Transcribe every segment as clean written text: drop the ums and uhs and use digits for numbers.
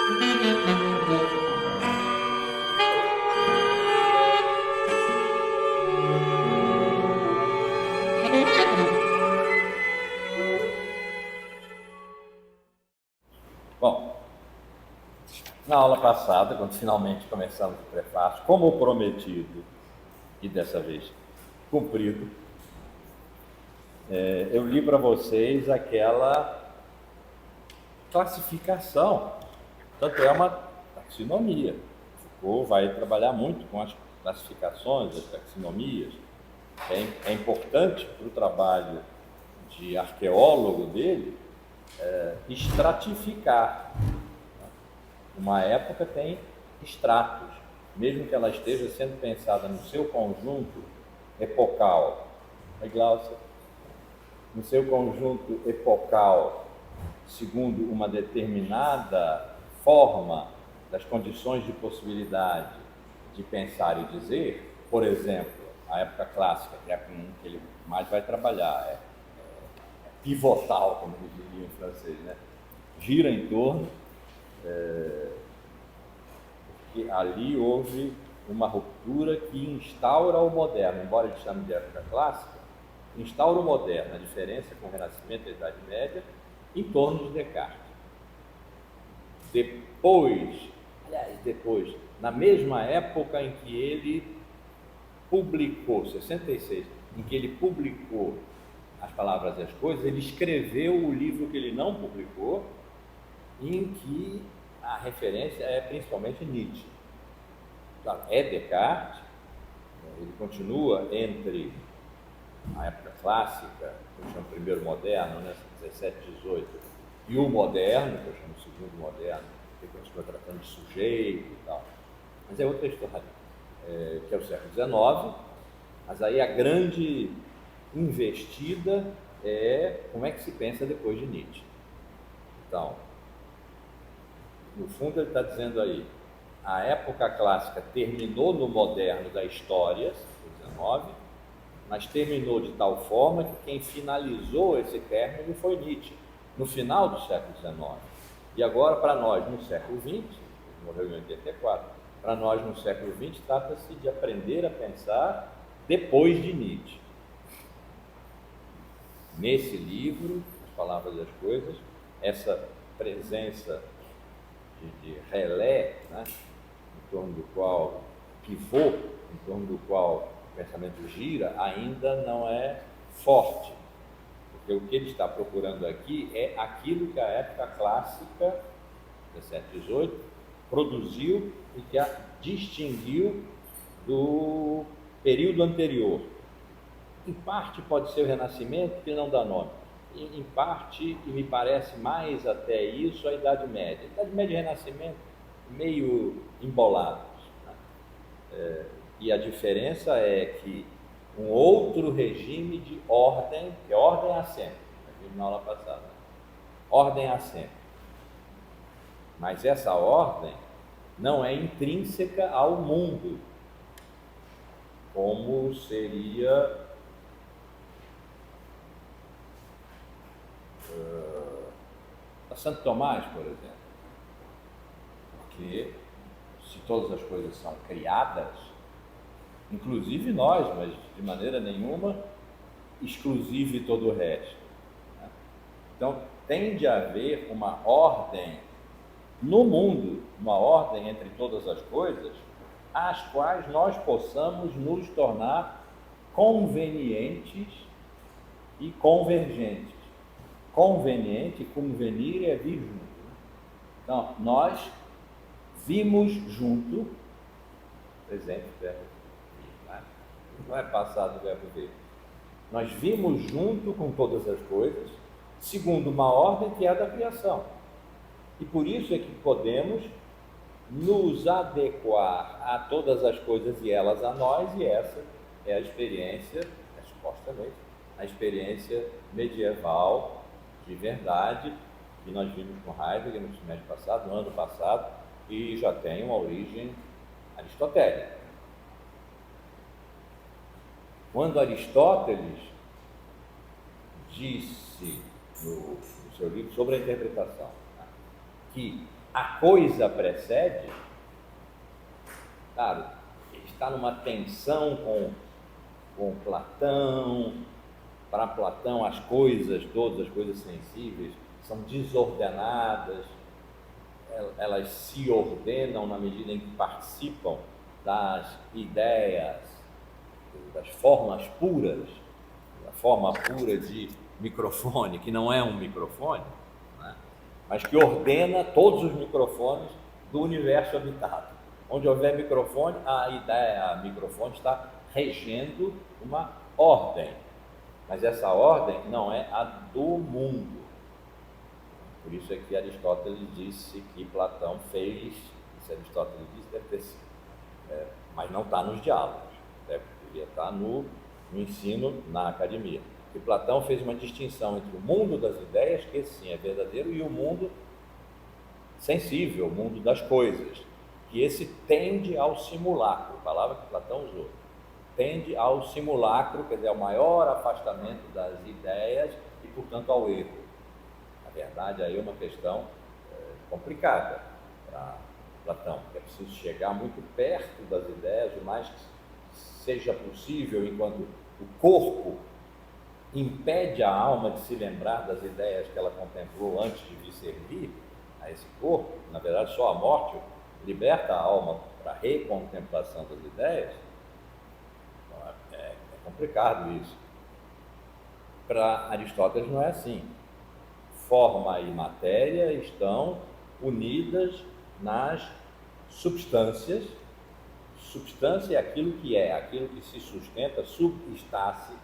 Bom, na aula passada, quando finalmente começamos o prefácio, como prometido, e dessa vez cumprido, eu li para vocês aquela classificação, tanto é uma taxonomia. Foucault vai trabalhar muito com as classificações, as taxonomias. É importante para o trabalho de arqueólogo dele estratificar. Uma época tem estratos, mesmo que ela esteja sendo pensada no seu conjunto epocal. Glaucia, no seu conjunto epocal, segundo uma determinada forma das condições de possibilidade de pensar e dizer, por exemplo, a época clássica, que é com que ele mais vai trabalhar, é pivotal, como eles diriam em francês, né? Gira em torno, porque ali houve uma ruptura que instaura o moderno, embora ele chame de época clássica, instaura o moderno, a diferença com o Renascimento e a Idade Média, em torno de Descartes. Depois, na mesma época em que ele publicou, 66, em que ele publicou As Palavras e as Coisas, ele escreveu o livro que ele não publicou, em que a referência é principalmente Nietzsche. Claro, é Descartes, ele continua entre a época clássica, que eu chamo primeiro moderno, né, 17, 18, e o moderno, que eu chamo segundo moderno, que continua tratando de sujeito e tal. Mas é outra história, que é o século XIX, mas aí a grande investida é como é que se pensa depois de Nietzsche. Então, no fundo ele está dizendo aí, a época clássica terminou no moderno da história, século XIX, mas terminou de tal forma que quem finalizou esse término foi Nietzsche, no final do século XIX. E agora, para nós, no século XX, ele morreu em 84, para nós, no século XX, trata-se de aprender a pensar depois de Nietzsche. Nesse livro, As Palavras e as Coisas, essa presença de relé, né, em torno do qual, pivô, em torno do qual o pensamento gira, ainda não é forte. Porque o que ele está procurando aqui é aquilo que a época clássica, 17, 18, produziu e que a distinguiu do período anterior. Em parte pode ser o Renascimento, que não dá nome. Em parte, e me parece mais até isso, a Idade Média. Idade Média e Renascimento meio embolados, né? E a diferença é que um outro regime de ordem, que é ordem há sempre, na aula passada, ordem há sempre. Mas essa ordem não é intrínseca ao mundo, como seria a Santo Tomás, por exemplo. Porque se todas as coisas são criadas, inclusive nós, mas de maneira nenhuma exclusive todo o resto, né? Então tem de haver uma ordem no mundo, uma ordem entre todas as coisas, às quais nós possamos nos tornar convenientes e convergentes. Conveniente, convenir é vir junto. Então, nós vimos junto, presente, verbo vir, né? Não é passado o verbo ver. Nós vimos junto com todas as coisas, segundo uma ordem que é a da criação. E por isso é que podemos nos adequar a todas as coisas e elas a nós, e essa é a experiência, supostamente, a experiência medieval de verdade que nós vimos com Heidegger no semestre passado, no ano passado, e já tem uma origem aristotélica. Quando Aristóteles disse no seu livro sobre a interpretação, né, que a coisa precede, claro, ele está numa tensão com Platão. Para Platão, as coisas, todas as coisas sensíveis, são desordenadas, elas se ordenam na medida em que participam das ideias, das formas puras, da forma pura de microfone, que não é um microfone, né? Mas que ordena todos os microfones do universo habitado. Onde houver microfone, a ideia, a microfone está regendo uma ordem, mas essa ordem não é a do mundo. Por isso é que Aristóteles disse que Platão fez, se Aristóteles disse, deve ter sido, mas não está nos diálogos, deveria estar no ensino na academia. Que Platão fez uma distinção entre o mundo das ideias, que esse sim é verdadeiro, e o mundo sensível, o mundo das coisas, que esse tende ao simulacro, palavra que Platão usou, tende ao simulacro, quer dizer, ao maior afastamento das ideias e, portanto, ao erro. Na verdade, aí é uma questão complicada para Platão, porque é preciso chegar muito perto das ideias, o mais que seja possível, enquanto o corpo impede a alma de se lembrar das ideias que ela contemplou antes de vir servir a esse corpo. Na verdade, só a morte liberta a alma para a recontemplação das ideias. Então, é complicado isso. Para Aristóteles não é assim. Forma e matéria estão unidas nas substâncias. Substância é aquilo que é, aquilo que se sustenta, substância,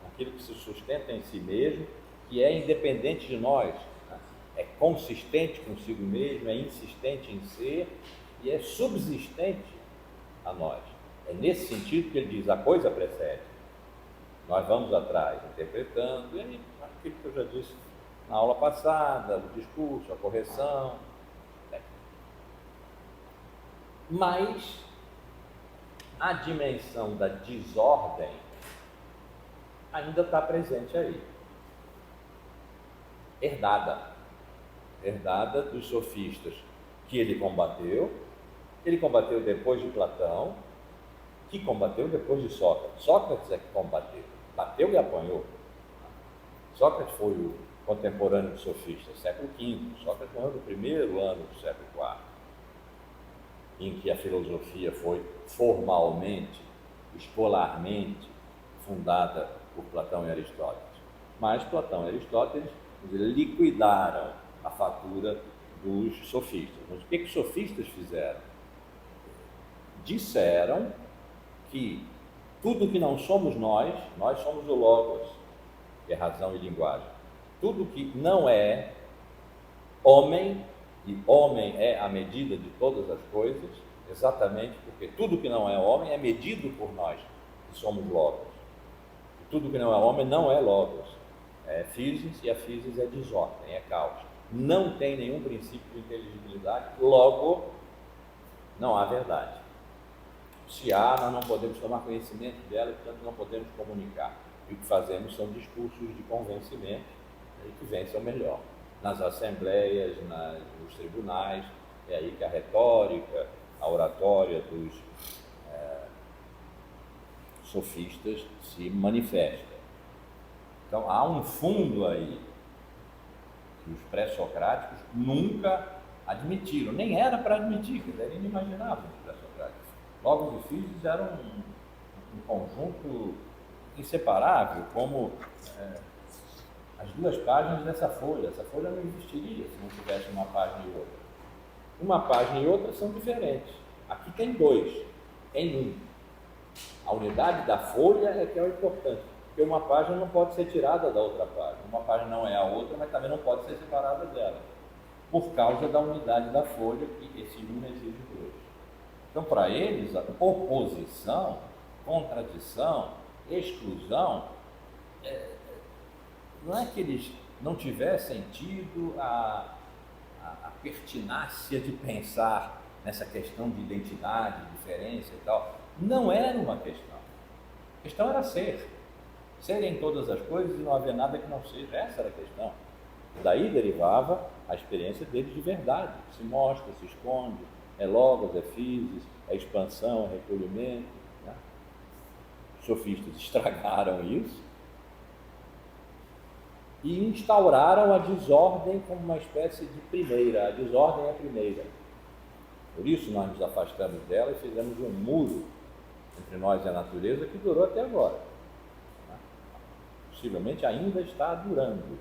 aquilo que se sustenta em si mesmo, que é independente de nós, né? É consistente consigo mesmo, é insistente em ser e é subsistente a nós. É nesse sentido que ele diz, a coisa precede. Nós vamos atrás, interpretando, e aí, aquilo que eu já disse na aula passada, o discurso, a correção. Mas a dimensão da desordem ainda está presente aí. Herdada dos sofistas que ele combateu depois de Platão, que combateu depois de Sócrates. Sócrates é que combateu, bateu e apanhou. Sócrates foi o contemporâneo dos sofistas, século V. Sócrates morreu no primeiro ano do século IV, em que a filosofia foi formalmente, escolarmente fundada por Platão e Aristóteles. Mas Platão e Aristóteles liquidaram a fatura dos sofistas. Mas o que os sofistas fizeram? Disseram que tudo que não somos nós somos o Logos, que é razão e linguagem. Tudo que não é homem, e homem é a medida de todas as coisas, exatamente porque tudo que não é homem é medido por nós, que somos Logos. E tudo que não é homem não é Logos, é physis, e a physis é desordem, é caos. Não tem nenhum princípio de inteligibilidade, logo não há verdade. Se há, nós não podemos tomar conhecimento dela e, portanto, não podemos comunicar. E o que fazemos são discursos de convencimento, e que vencem melhor. Nas assembleias, nos tribunais, é aí que a retórica, a oratória dos sofistas se manifesta. Então, há um fundo aí que os pré-socráticos nunca admitiram, nem era para admitir, que era inimaginável os pré-socráticos. Logos e physis eram um conjunto inseparável, como as duas páginas dessa folha. Essa folha não existiria se não tivesse uma página e outra. Uma página e outra são diferentes. Aqui tem dois, em um. A unidade da folha é que é o importante, porque uma página não pode ser tirada da outra página. Uma página não é a outra, mas também não pode ser separada dela, por causa da unidade da folha, que esse um exige dois. Então, para eles, a oposição, contradição, exclusão, não é que eles não tivessem tido a pertinácia de pensar nessa questão de identidade, diferença e tal. Não era uma questão. A questão era ser. Ser em todas as coisas e não haver nada que não seja. Essa era a questão. Daí derivava a experiência deles de verdade. Se mostra, se esconde, é logos, é physis, é expansão, é recolhimento. Né? Os sofistas estragaram isso e instauraram a desordem como uma espécie de primeira. A desordem é a primeira. Por isso nós nos afastamos dela e fizemos um muro entre nós e a natureza que durou até agora. Possivelmente ainda está durando,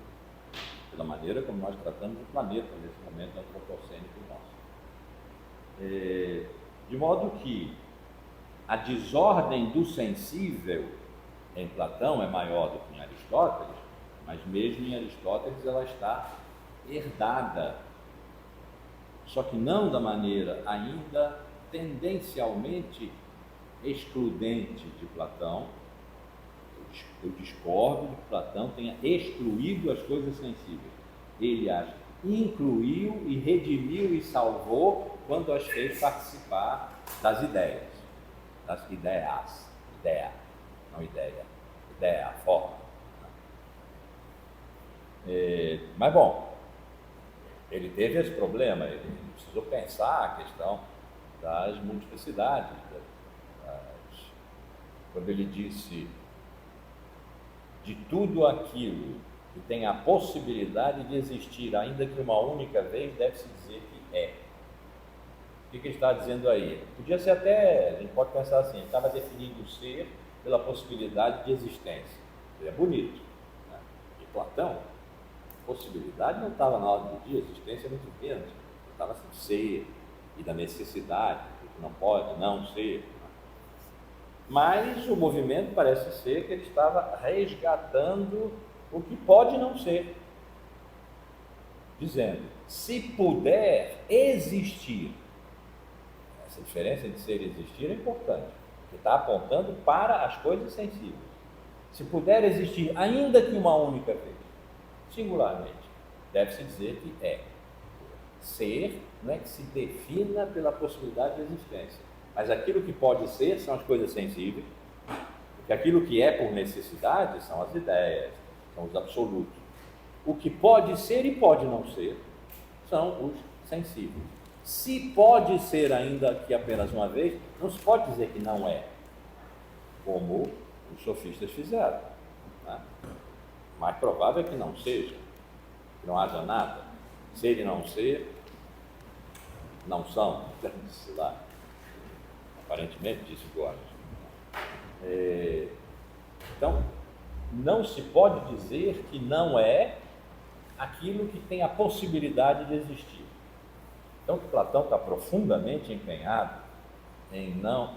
pela maneira como nós tratamos o planeta nesse momento antropocênico nosso. De modo que a desordem do sensível em Platão é maior do que em Aristóteles, mas mesmo em Aristóteles ela está herdada, só que não da maneira ainda tendencialmente excludente de Platão. Eu discordo de que Platão tenha excluído as coisas sensíveis. Ele as incluiu e redimiu e salvou quando as fez participar das ideias, das ideias, ideia, não ideia, ideia, forma. Mas bom, ele teve esse problema, ele precisou pensar a questão das multiplicidades. Quando ele disse: de tudo aquilo que tem a possibilidade de existir, ainda que uma única vez, deve-se dizer que é. O que ele está dizendo aí? Podia ser até, a gente pode pensar assim, ele estava definindo o ser pela possibilidade de existência. É bonito. Né? E Platão, possibilidade não estava na ordem do dia, existência é muito menos. Estava assim, ser e da necessidade, que não pode não ser. Mas o movimento parece ser que ele estava resgatando o que pode não ser, dizendo: se puder existir. Essa diferença entre ser e existir é importante, porque está apontando para as coisas sensíveis. Se puder existir, ainda que uma única vez, singularmente, deve-se dizer que é. Ser não é que se defina pela possibilidade de existência, mas aquilo que pode ser são as coisas sensíveis, porque aquilo que é por necessidade são as ideias, são os absolutos. O que pode ser e pode não ser são os sensíveis. Se pode ser ainda que apenas uma vez, não se pode dizer que não é, como os sofistas fizeram. Né? Mais provável é que não seja, que não haja nada. Ser e não ser, não são, sei lá. Aparentemente, disse Gorgias. Então, não se pode dizer que não é aquilo que tem a possibilidade de existir. Então, Platão está profundamente empenhado em não,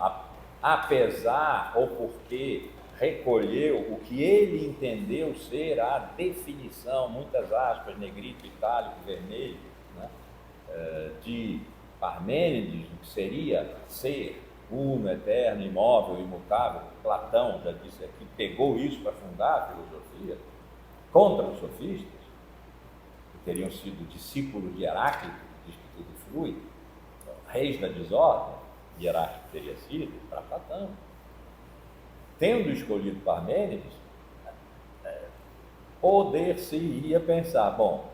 apesar ou porque recolheu o que ele entendeu ser a definição, muitas aspas, negrito, itálico, vermelho, né, de Parmênides, o que seria ser uno, eterno, imóvel, imutável. Platão já disse aqui, pegou isso para fundar a filosofia contra os sofistas, que teriam sido discípulos de Heráclito, que diz que tudo flui, então, reis da desordem, e Heráclito teria sido para Platão. Tendo escolhido Parmênides, poder-se-ia pensar, bom,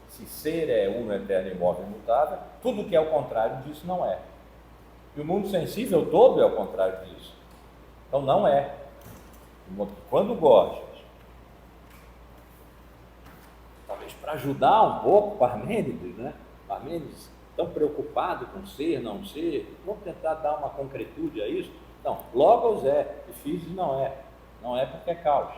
se ser é uno, eterno, imóvel, imutável, tudo que é o contrário disso não é. E o mundo sensível todo é o contrário disso. Então não é. Quando Gorgias, talvez para ajudar um pouco Parmênides, né? Parmênides tão preocupado com ser, não ser, vamos tentar dar uma concretude a isso. Então, logos é, e physis não é. Não é porque é caos.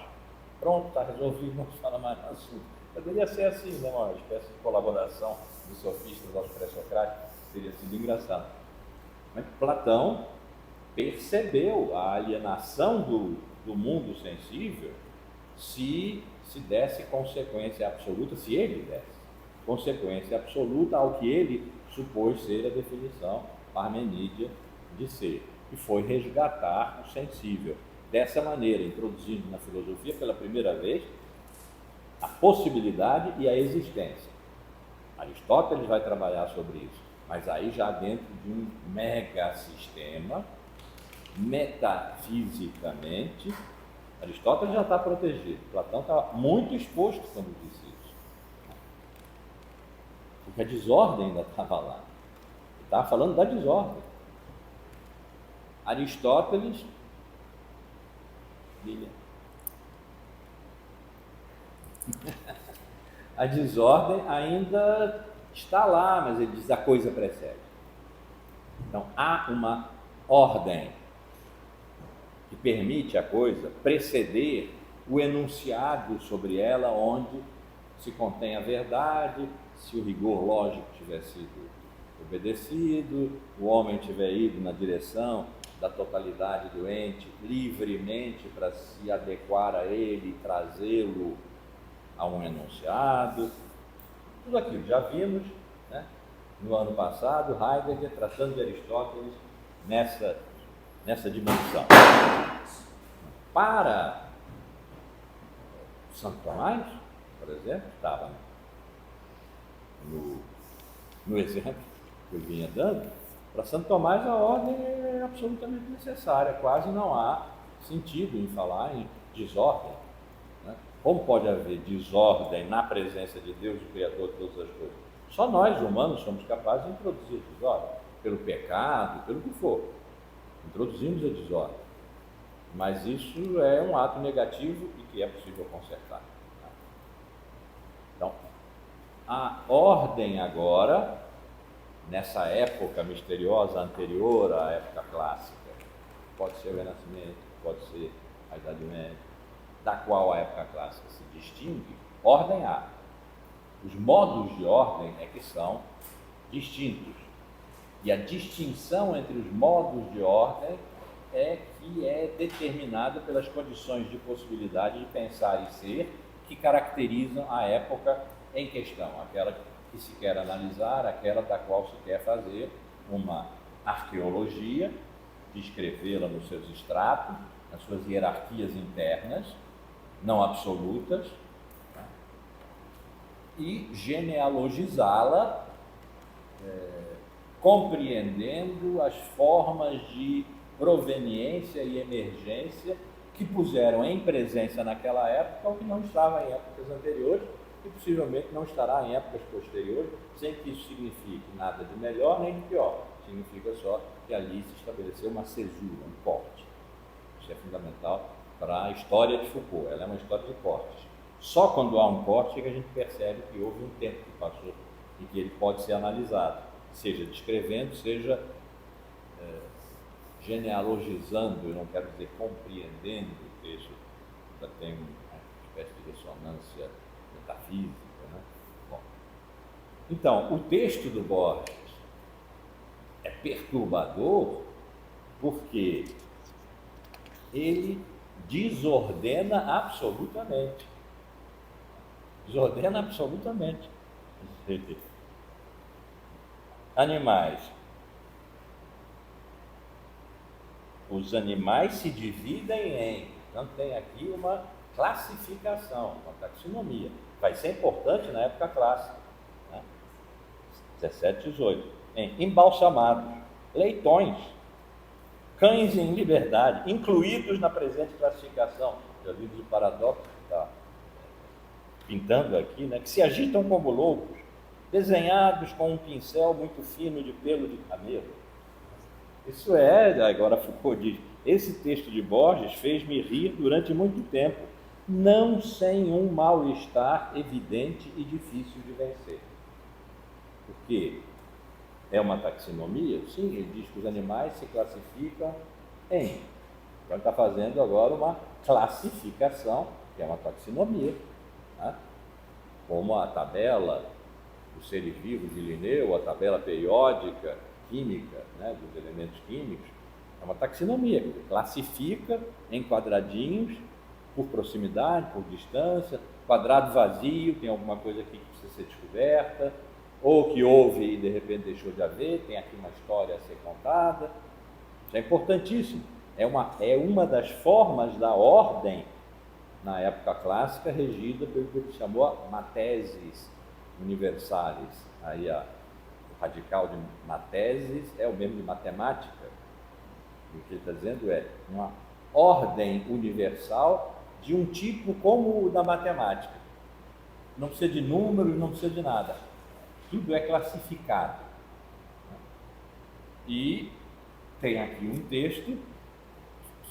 Pronto, está resolvido, não se fala mais no assunto. Poderia ser assim, né? Uma espécie de colaboração dos sofistas aos pré-socráticos, teria sido engraçado. Mas Platão percebeu a alienação do mundo sensível se desse consequência absoluta, se ele desse consequência absoluta ao que ele supôs ser a definição parmenídea de ser, que foi resgatar o sensível. Dessa maneira, introduzindo na filosofia pela primeira vez a possibilidade e a existência. Aristóteles vai trabalhar sobre isso, mas aí já dentro de um mega sistema, metafisicamente. Aristóteles já está protegido, Platão está muito exposto quando disse isso. porque a desordem ainda estava lá. Ele estava falando da desordem. Aristóteles, a desordem ainda está lá, mas ele diz a coisa precede. Então há uma ordem que permite a coisa preceder o enunciado sobre ela, onde se contém a verdade, se o rigor lógico tiver sido obedecido, o homem tiver ido na direção da totalidade do ente livremente para se adequar a ele e trazê-lo a um enunciado. Tudo aquilo já vimos, né? No ano passado, Heidegger tratando de Aristóteles nessa dimensão. Para Santo Tomás, por exemplo, estava no exemplo que eu vinha dando, para Santo Tomás a ordem é absolutamente necessária, quase não há sentido em falar em desordem, né? Como pode haver desordem na presença de Deus, o Criador de todas as coisas? Só nós, humanos, somos capazes de introduzir desordem, pelo pecado, pelo que for. Introduzimos a desordem. Mas isso é um ato negativo e que é possível consertar. Então, a ordem agora, nessa época misteriosa anterior à época clássica, pode ser o Renascimento, pode ser a Idade Média, da qual a época clássica se distingue, ordem há. Os modos de ordem é que são distintos. E a distinção entre os modos de ordem é que é determinada pelas condições de possibilidade de pensar e ser que caracterizam a época em questão, aquela que se quer analisar, aquela da qual se quer fazer uma arqueologia, descrevê-la nos seus estratos, nas suas hierarquias internas, não absolutas, né? E genealogizá-la, compreendendo as formas de proveniência e emergência que puseram em presença naquela época o que não estava em épocas anteriores e possivelmente não estará em épocas posteriores, sem que isso signifique nada de melhor nem de pior. Significa só que ali se estabeleceu uma cesura, um corte. Isso é fundamental para a história de Foucault. Ela é uma história de cortes. Só quando há um corte é que a gente percebe que houve um tempo que passou e que ele pode ser analisado, seja descrevendo, seja genealogizando, eu não quero dizer compreendendo o texto, já tem uma espécie de ressonância metafísica, né? Bom, então, o texto do Borges é perturbador porque ele desordena absolutamente. Desordena absolutamente. Animais. Os animais se dividem em, então tem aqui uma classificação, uma taxonomia. Vai ser importante na época clássica, né? 17, 18. Em embalsamados, leitões, cães em liberdade, incluídos na presente classificação. Já vimos o paradoxo que está pintando aqui, né? Que se agitam como loucos, desenhados com um pincel muito fino de pelo de camelo. Isso agora Foucault diz, esse texto de Borges fez-me rir durante muito tempo, não sem um mal-estar evidente e difícil de vencer. Porque é uma taxonomia? Sim, ele diz que os animais se classificam em. Então ele está fazendo agora uma classificação, que é uma taxonomia, né? Como a tabela dos seres vivos de Linneu, a tabela periódica, química, né, dos elementos químicos, é uma taxonomia, que classifica em quadradinhos, por proximidade, por distância, quadrado vazio, tem alguma coisa aqui que precisa ser descoberta, ou que houve e de repente deixou de haver, tem aqui uma história a ser contada. Isso é importantíssimo. É uma das formas da ordem, na época clássica, regida pelo que ele chamou a matesis universalis. Aí o radical de matesis é o mesmo de matemática. E o que ele está dizendo é uma ordem universal de um tipo como o da matemática. Não precisa de números, não precisa de nada. tudo é classificado. E tem aqui um texto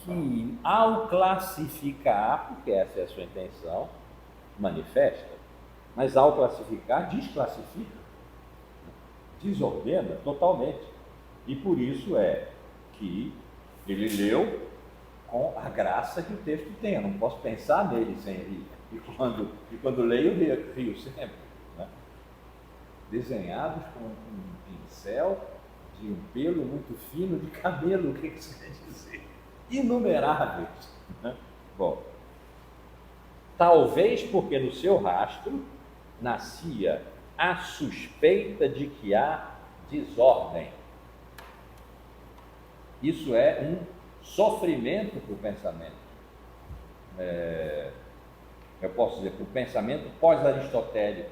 que, ao classificar, porque essa é a sua intenção, manifesta, mas ao classificar, desclassifica, desordena totalmente. E por isso é que ele leu com a graça que o texto tem. Eu não posso pensar nele sem rir. E quando leio, rio sempre. Né? Desenhados com um pincel de um pelo muito fino de cabelo, o que isso quer dizer? Inumeráveis. Né? Bom, talvez porque no seu rastro nascia a suspeita de que há desordem. Isso é um sofrimento para o pensamento. Eu posso dizer, para o pensamento pós-aristotélico,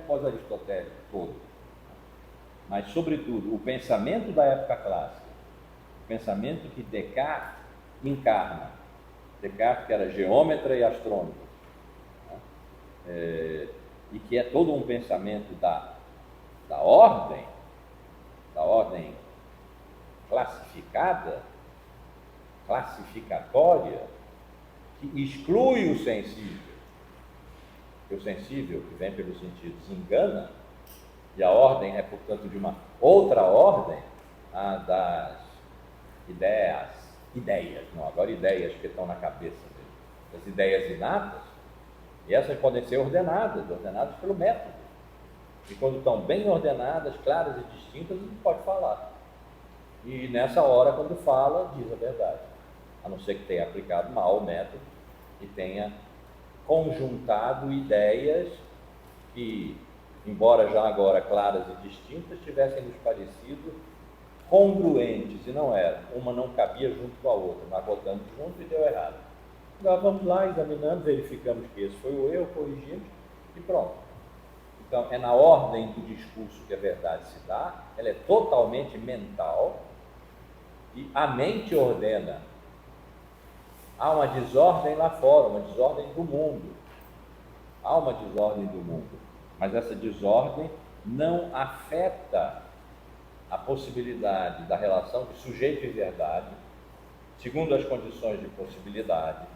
pós-aristotélico todo. Mas, sobretudo, o pensamento da época clássica, o pensamento que Descartes encarna. Descartes, que era geômetra e astrônomo, né? E que é todo um pensamento da ordem classificatória, que exclui o sensível. O sensível, que vem pelos sentidos, engana, e a ordem é, portanto, de uma outra ordem, a das ideias, não, agora ideias que estão na cabeça dele, as ideias inatas, e essas podem ser ordenadas pelo método. E quando estão bem ordenadas, claras e distintas, ele pode falar. E nessa hora, quando fala, diz a verdade. A não ser que tenha aplicado mal o método e tenha conjuntado ideias que, embora já agora claras e distintas, tivessem nos parecido congruentes, e não eram. Uma não cabia junto com a outra, nós botamos junto e deu errado. Agora vamos lá, examinamos, verificamos que esse foi o erro, corrigimos e pronto. Então, é na ordem do discurso que a verdade se dá, ela é totalmente mental e a mente ordena. Há uma desordem lá fora, uma desordem do mundo. Há uma desordem do mundo, mas essa desordem não afeta a possibilidade da relação de sujeito e verdade, segundo as condições de possibilidade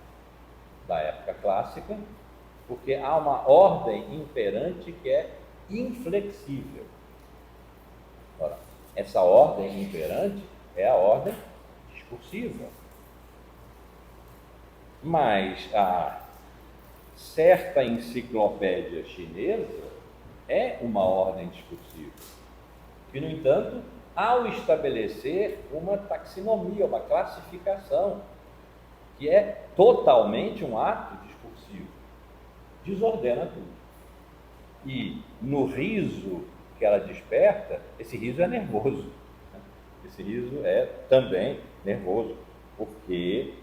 da época clássica, porque há uma ordem imperante que é inflexível. Ora, essa ordem imperante é a ordem discursiva. Mas a certa enciclopédia chinesa é uma ordem discursiva, que, no entanto, ao estabelecer uma taxonomia, uma classificação, que é totalmente um ato discursivo, desordena tudo. E no riso que ela desperta, esse riso é nervoso. Esse riso é também nervoso, porque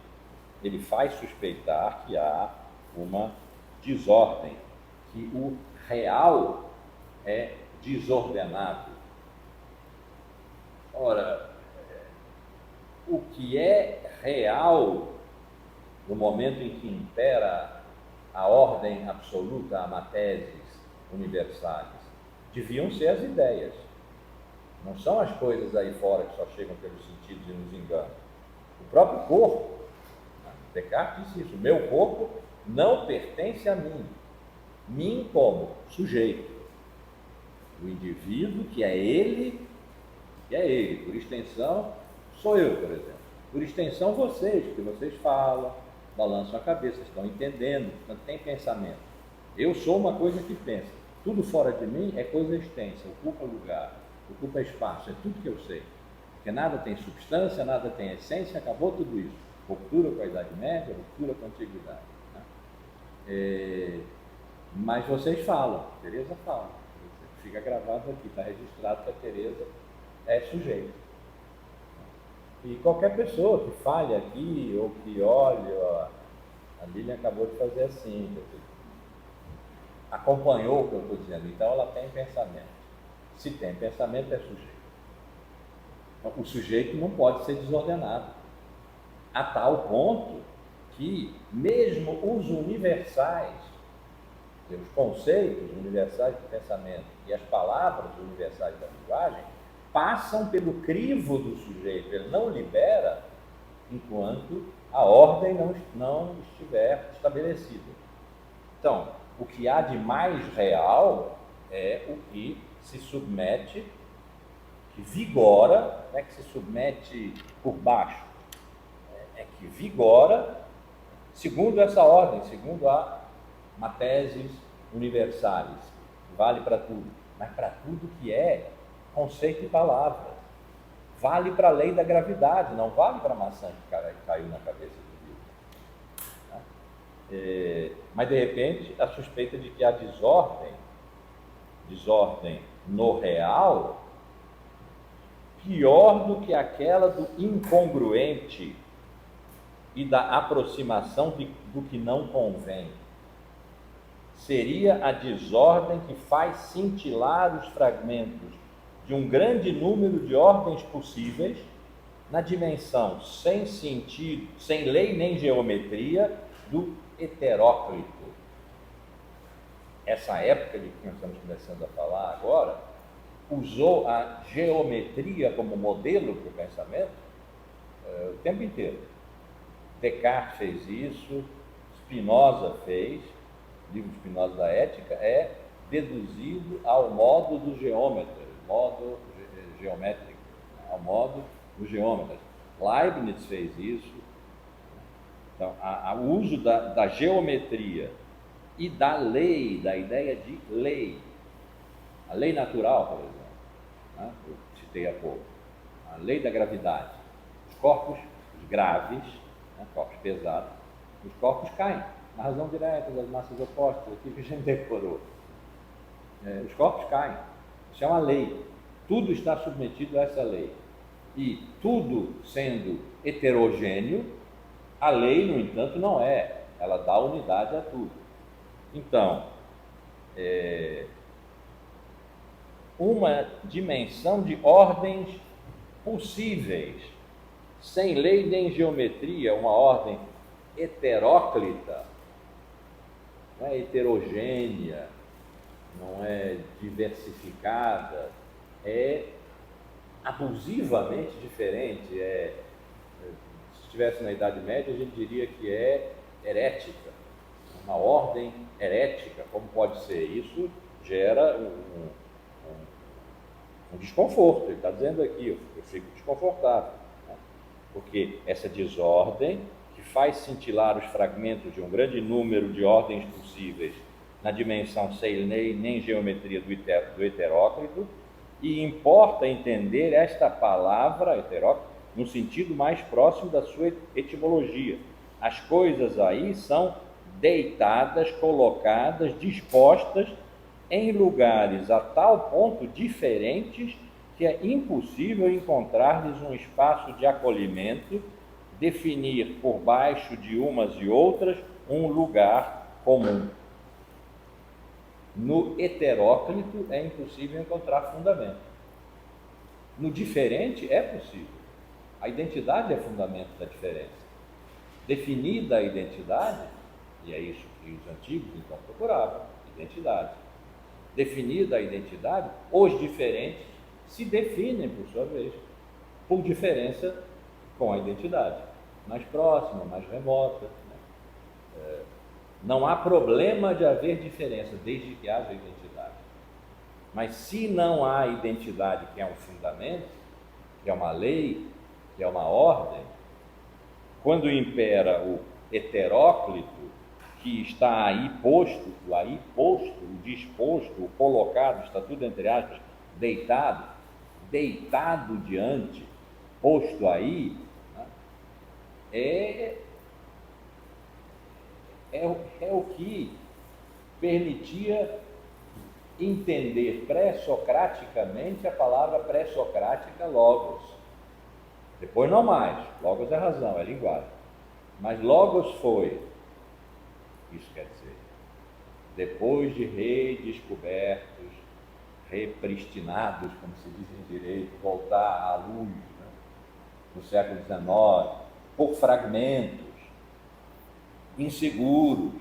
ele faz suspeitar que há uma desordem, que o real é desordenado. Ora, o que é real no momento em que impera a ordem absoluta, a mateses universais, deviam ser as ideias. Não são as coisas aí fora que só chegam pelos sentidos e nos enganam. O próprio corpo, Descartes disse isso, meu corpo não pertence a mim. Mim como sujeito. O indivíduo que é ele, por extensão, sou eu, por exemplo. Por extensão, vocês, porque vocês falam, balançam a cabeça, estão entendendo, portanto, tem pensamento. Eu sou uma coisa que pensa. Tudo fora de mim é coisa extensa, ocupa lugar, ocupa espaço, é tudo que eu sei. Porque nada tem substância, nada tem essência, acabou tudo isso. Ruptura com a Idade Média, ruptura com a Antiguidade. Né? Mas vocês falam, Teresa fala, fica gravado aqui, está registrado que a Teresa é sujeito. E qualquer pessoa que fale aqui, ou que olhe, a Lilian acabou de fazer assim, acompanhou o que eu estou dizendo, então ela tem pensamento. Se tem pensamento, é sujeito. Então, o sujeito não pode ser desordenado, a tal ponto que mesmo os universais Quer dizer, os conceitos universais do pensamento e as palavras universais da linguagem passam pelo crivo do sujeito, ele não libera enquanto a ordem não estiver estabelecida. Então, o que há de mais real é o que se submete, que vigora, não é que se submete por baixo, é que vigora segundo essa ordem, segundo a mateses universais, vale para tudo, mas para tudo que é conceito e palavra. Vale para a lei da gravidade, não vale para a maçã que caiu na cabeça do Newton. Mas de repente a suspeita de que a desordem no real, pior do que aquela do incongruente e da aproximação do que não convém, seria a desordem que faz cintilar os fragmentos de um grande número de ordens possíveis na dimensão sem sentido, sem lei nem geometria do heteróclito. Essa época de que nós estamos começando a falar agora usou a geometria como modelo para o pensamento o tempo inteiro. Descartes fez isso, Spinoza fez, o livro de Spinoza da Ética é deduzido ao modo do geômetra, modo geométrico, ao modo do geômetra. Leibniz fez isso. Então, o uso da geometria e da lei, da ideia de lei, a lei natural, por exemplo, né? Eu citei há pouco, a lei da gravidade, os corpos graves, né? Corpos pesados, os corpos caem, na razão direta das massas opostas, aqui que a gente decorou. Os corpos caem, isso é uma lei, tudo está submetido a essa lei, e tudo sendo heterogêneo, a lei, no entanto, não é, ela dá unidade a tudo. Então, uma dimensão de ordens possíveis, sem lei nem geometria, uma ordem heteróclita, não é heterogênea, não é diversificada, é abusivamente diferente, se estivesse na Idade Média, a gente diria que é herética, uma ordem herética. Como pode ser? Isso gera um desconforto. Ele está dizendo aqui, eu fico desconfortável, né? Porque essa desordem que faz cintilar os fragmentos de um grande número de ordens possíveis na dimensão sem lei nem geometria do heteróclito, e importa entender esta palavra heteróclito no sentido mais próximo da sua etimologia. As coisas aí são deitadas, colocadas, dispostas em lugares a tal ponto diferentes que é impossível encontrar-lhes um espaço de acolhimento, definir por baixo de umas e outras um lugar comum. No heteróclito é impossível encontrar fundamento. No diferente é possível. A identidade é fundamento da diferença. Definida a identidade, e é isso que os antigos então procuravam, identidade. Definida a identidade, os diferentes se definem, por sua vez, por diferença com a identidade, mais próxima, mais remota. Não há problema de haver diferença, desde que haja identidade. Mas se não há identidade, que é um fundamento, que é uma lei, que é uma ordem, quando impera o heteróclito, que está aí posto, o disposto, o colocado, está tudo entre aspas, deitado diante, posto aí, né? É o que permitia entender pré-socraticamente a palavra pré-socrática logos. Depois não mais, logos é razão, é linguagem. Mas logos foi, isso quer dizer, depois de redescobertos, repristinados, como se diz em direito, voltar à luz, né, no século XIX, por fragmentos, inseguros,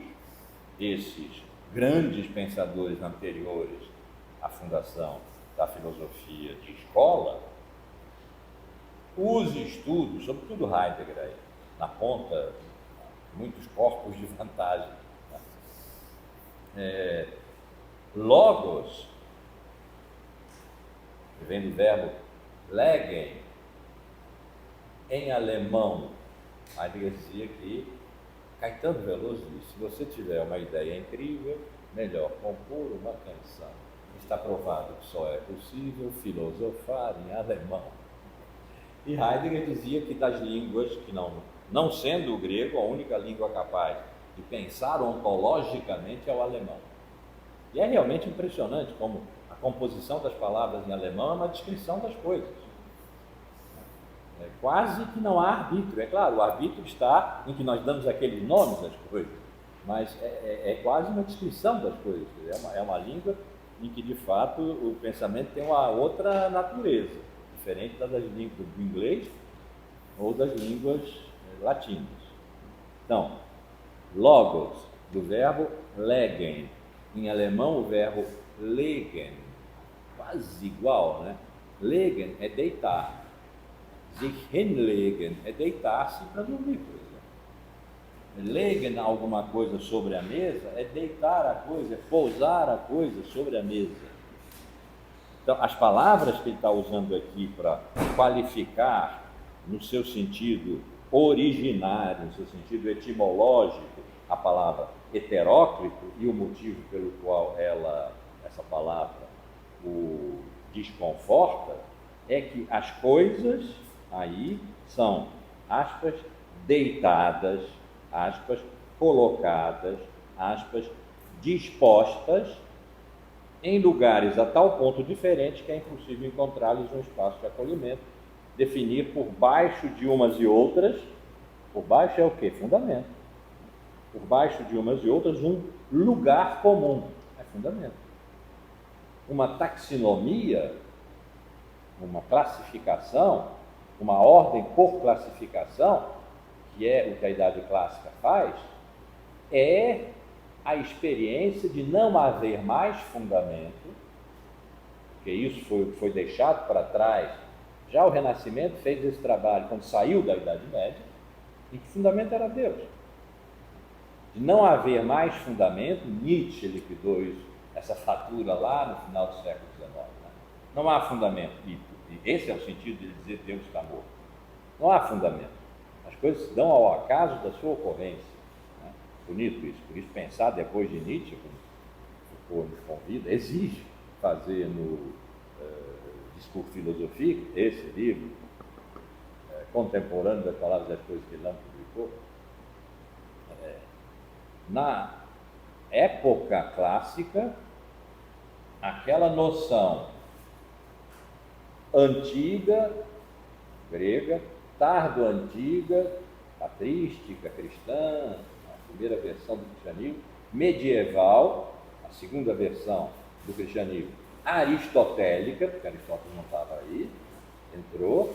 esses grandes pensadores anteriores à fundação da filosofia de escola, os estudos, sobretudo Heidegger, aí, na ponta, muitos corpos de vantagem. Logos, que vem do verbo legen, em alemão, Heidegger dizia que Caetano Veloso disse: se você tiver uma ideia incrível, melhor compor uma canção. Está provado que só é possível filosofar em alemão. E Heidegger dizia que das línguas, que não sendo o grego, a única língua capaz de pensar ontologicamente é o alemão. E é realmente impressionante como a composição das palavras em alemão é uma descrição das coisas. Quase que não há arbítrio. É claro, o arbítrio está em que nós damos aqueles nomes às coisas, mas é quase uma descrição das coisas. É uma língua em que, de fato, o pensamento tem uma outra natureza, diferente das línguas do inglês ou das línguas latinas. Então, logos, do verbo legen, em alemão o verbo legen, quase igual, né? Legen é deitar, sich hinlegen é deitar-se para dormir, por exemplo. Legen alguma coisa sobre a mesa é deitar a coisa, é pousar a coisa sobre a mesa. Então, as palavras que ele está usando aqui para qualificar no seu sentido originário, no seu sentido etimológico, a palavra heteróclito e o motivo pelo qual essa palavra o desconforta, é que as coisas aí são, aspas, deitadas, aspas, colocadas, aspas, dispostas em lugares a tal ponto diferentes que é impossível encontrar-lhes um espaço de acolhimento, definir por baixo de umas e outras, por baixo é o quê? Fundamento. Por baixo de umas e outras um lugar comum, é fundamento. Uma taxonomia, uma classificação, uma ordem por classificação, que é o que a Idade Clássica faz, é a experiência de não haver mais fundamento, porque isso foi deixado para trás. Já o Renascimento fez esse trabalho quando saiu da Idade Média, e que fundamento era Deus. De não haver mais fundamento, Nietzsche liquidou isso, essa fatura lá no final do século XIX. Né? Não há fundamento, e esse é o sentido de dizer Deus está morto. Não há fundamento. As coisas se dão ao acaso da sua ocorrência. Né? Bonito isso. Por isso, pensar depois de Nietzsche, como Foucault nos convida, exige fazer no Discurso Filosofia, esse livro, contemporâneo das palavras das coisas que ele não publicou, na época clássica, aquela noção antiga, grega, tardo-antiga, patrística, cristã, a primeira versão do cristianismo, medieval, a segunda versão do cristianismo, aristotélica, porque Aristóteles não estava aí, entrou,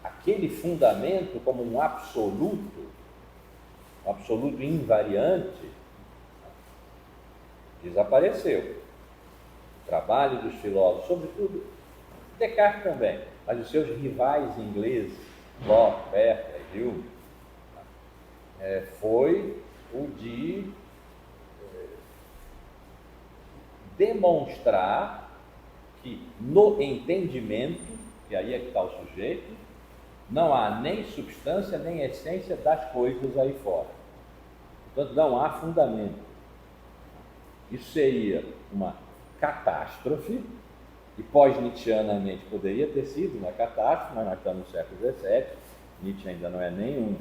aquele fundamento como um absoluto invariante, desapareceu. O trabalho dos filósofos, sobretudo Descartes também, mas os seus rivais ingleses, Locke, Berkeley, Hume, foi o de demonstrar que no entendimento, que aí é que está o sujeito, não há nem substância nem essência das coisas aí fora. Portanto, não há fundamento. Isso seria uma catástrofe, e pós-nietzscheanamente poderia ter sido uma catástrofe, mas nós estamos no século XVII, Nietzsche ainda não é nem um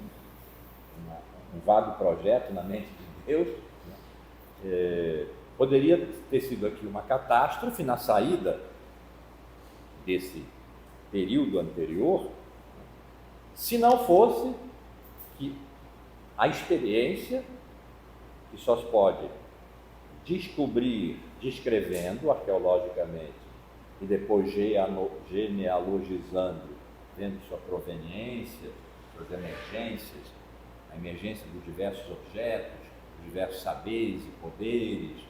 vago projeto na mente de Deus, né? Poderia ter sido aqui uma catástrofe na saída desse período anterior, se não fosse que a experiência, que só se pode descobrir descrevendo arqueologicamente e depois genealogizando, vendo sua proveniência, suas emergências, a emergência dos diversos objetos, diversos saberes e poderes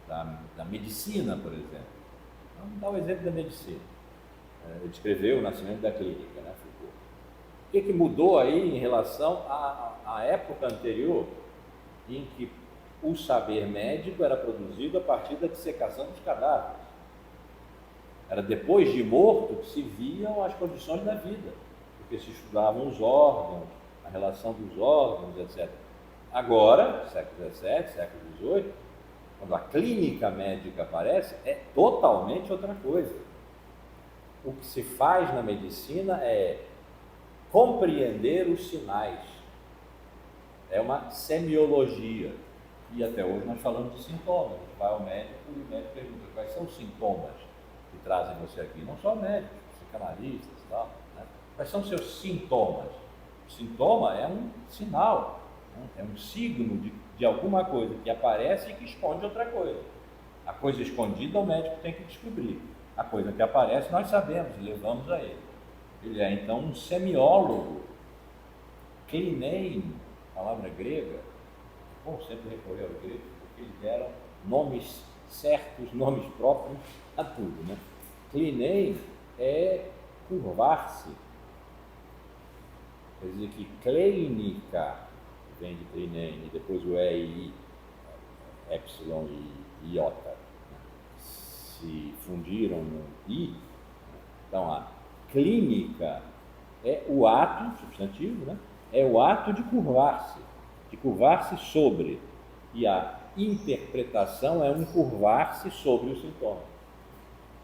da medicina, por exemplo. Vamos dar o exemplo da medicina. Ele descreveu o nascimento da clínica, né, Foucault. O que mudou aí em relação à época anterior, em que o saber médico era produzido a partir da dissecação dos cadáveres? Era depois de morto que se viam as condições da vida, porque se estudavam os órgãos, a relação dos órgãos, etc. Agora, século XVII, século XVIII, quando a clínica médica aparece, é totalmente outra coisa. O que se faz na medicina é compreender os sinais. É uma semiologia. E até hoje nós falamos de sintomas. A gente vai ao médico e o médico pergunta quais são os sintomas que trazem você aqui. Não só médicos, psicanalistas e tal, né? Quais são os seus sintomas? O sintoma é um sinal, né? É um signo de alguma coisa que aparece e que esconde outra coisa. A coisa escondida o médico tem que descobrir. A coisa que aparece nós sabemos e levamos a ele. Ele é então um semiólogo. Klinein, palavra grega. Bom, sempre recorrer ao grego, porque eles deram nomes certos, nomes próprios a tudo, né? Klinein é curvar-se. Quer dizer que clínica vem de Klinein, e depois o E e I, epsilon e iota, né, se fundiram no I. Então a clínica é o ato, substantivo, né? É o ato de curvar-se sobre, e a interpretação é um curvar-se sobre o sintoma.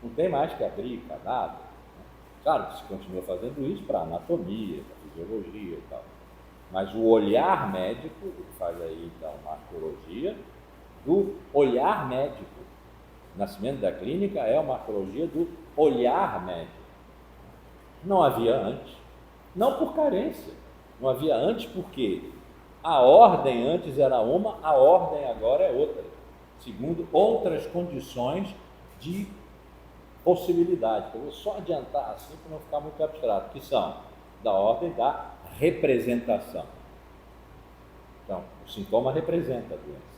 Não tem mais que abrir cadáver, né? Claro que se continua fazendo isso para anatomia, para fisiologia e tal, mas o olhar médico, ele faz aí então uma arqueologia do olhar médico. O nascimento da clínica é uma arqueologia do olhar médico. Não havia antes, não por carência, não havia antes porque a ordem antes era uma, a ordem agora é outra, segundo outras condições de possibilidade. Eu vou só adiantar assim para não ficar muito abstrato, que são da ordem da representação. Então, o sintoma representa a doença.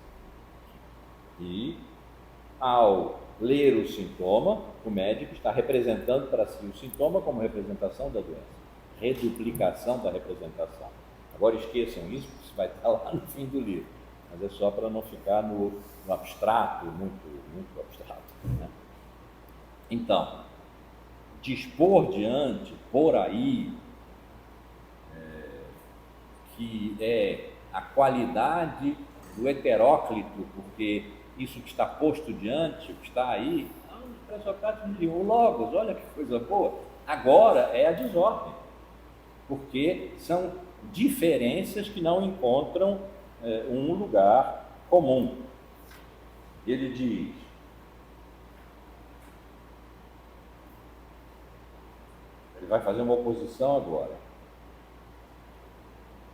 E, ao ler o sintoma, o médico está representando para si o sintoma como representação da doença. Reduplicação da representação. Agora esqueçam isso, porque isso vai estar lá no fim do livro. Mas é só para não ficar no abstrato, muito abstrato, né? Então, dispor diante, por aí, que é a qualidade do heteróclito, porque isso que está posto diante, o que está aí, os pré-socráticos diziam, o logos, olha que coisa boa. Agora é a desordem, porque são diferenças que não encontram um lugar comum. Ele diz: ele vai fazer uma oposição agora.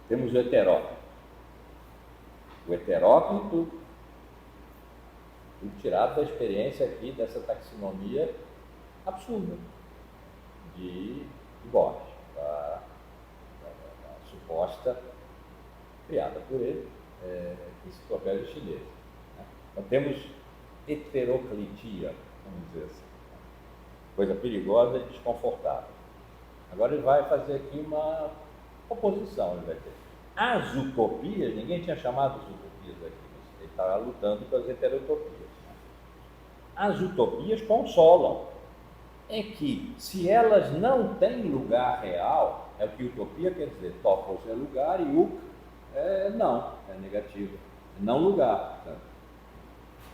Temos o heteróclito. O heteróclito, tirado da experiência aqui, dessa taxonomia absurda de Borges, da suposta, criada por ele, enciclopédia chinesa, né? Então temos heteroclitia, vamos dizer assim, coisa perigosa e desconfortável. Agora ele vai fazer aqui uma oposição, ele vai ter. As utopias, ninguém tinha chamado as utopias aqui, mas ele estava lutando com as heterotopias, né? As utopias consolam. É que, se elas não têm lugar real, é o que utopia quer dizer, topos é lugar e uk é não, é negativo, é não lugar. Tá?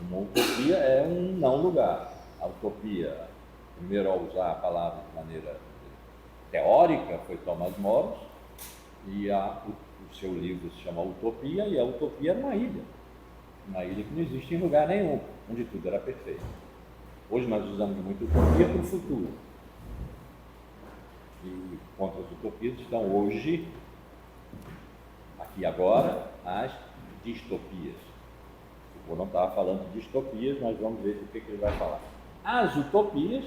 Uma utopia é um não lugar. A utopia, primeiro a usar a palavra de maneira teórica, foi Thomas More, e o seu livro se chama Utopia, e a utopia era uma ilha que não existe em lugar nenhum, onde tudo era perfeito. Hoje nós usamos muito utopia para o futuro. E contra as utopias estão hoje, aqui agora, as distopias. Eu não estava falando de distopias, mas vamos ver o que ele vai falar. As utopias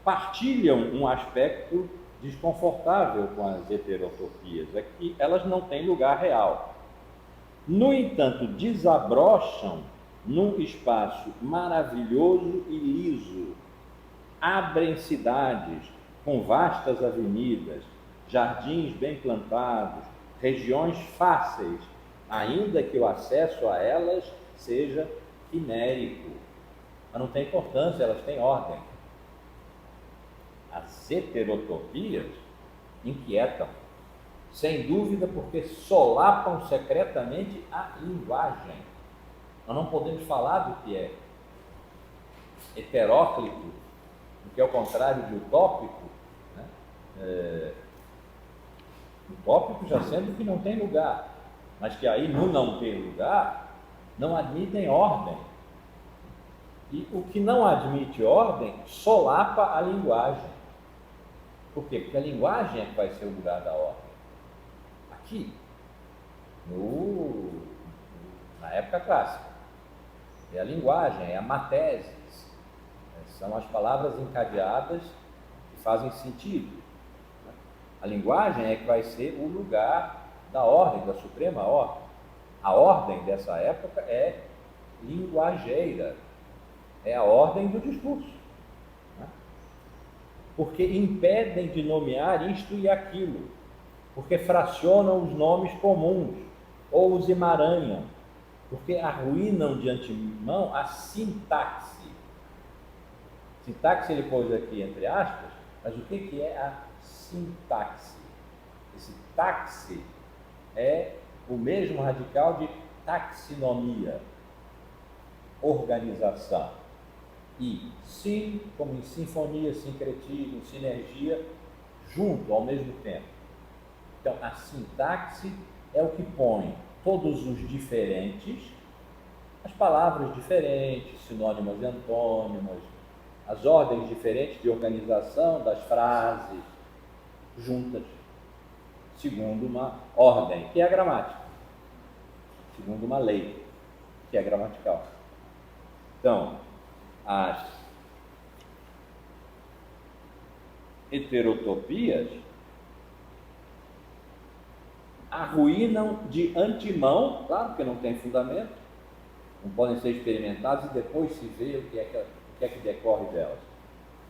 partilham um aspecto desconfortável com as heterotopias, é que elas não têm lugar real. No entanto, desabrocham num espaço maravilhoso e liso. Abrem cidades com vastas avenidas, jardins bem plantados, regiões fáceis, ainda que o acesso a elas seja quimérico. Mas não tem importância, elas têm ordem. As heterotopias inquietam, sem dúvida, porque solapam secretamente a linguagem. Nós não podemos falar do que é heteróclito, do que é o contrário de utópico, né? Utópico já sendo que não tem lugar, mas que aí no não ter lugar não admitem ordem. E o que não admite ordem solapa a linguagem. Por quê? Porque a linguagem é que vai ser o lugar da ordem. Aqui, na época clássica, é a linguagem, é a matesis, são as palavras encadeadas que fazem sentido. A linguagem é que vai ser o lugar da ordem, da suprema ordem. A ordem dessa época é linguageira, é a ordem do discurso, né? Porque impedem de nomear isto e aquilo, porque fracionam os nomes comuns ou os emaranham, porque arruinam de antemão a sintaxe. Sintaxe ele pôs aqui entre aspas, mas o que é a sintaxe? Esse taxe é o mesmo radical de taxonomia, organização. E sim, como em sinfonia, sincretismo, sinergia, junto ao mesmo tempo. Então, a sintaxe é o que põe todos os diferentes, as palavras diferentes, sinônimas e antônimas, as ordens diferentes de organização das frases, juntas, segundo uma ordem, que é a gramática, segundo uma lei, que é gramatical. Então, as heterotopias arruinam de antemão, claro que não tem fundamento, não podem ser experimentadas e depois se vê o que é que decorre delas.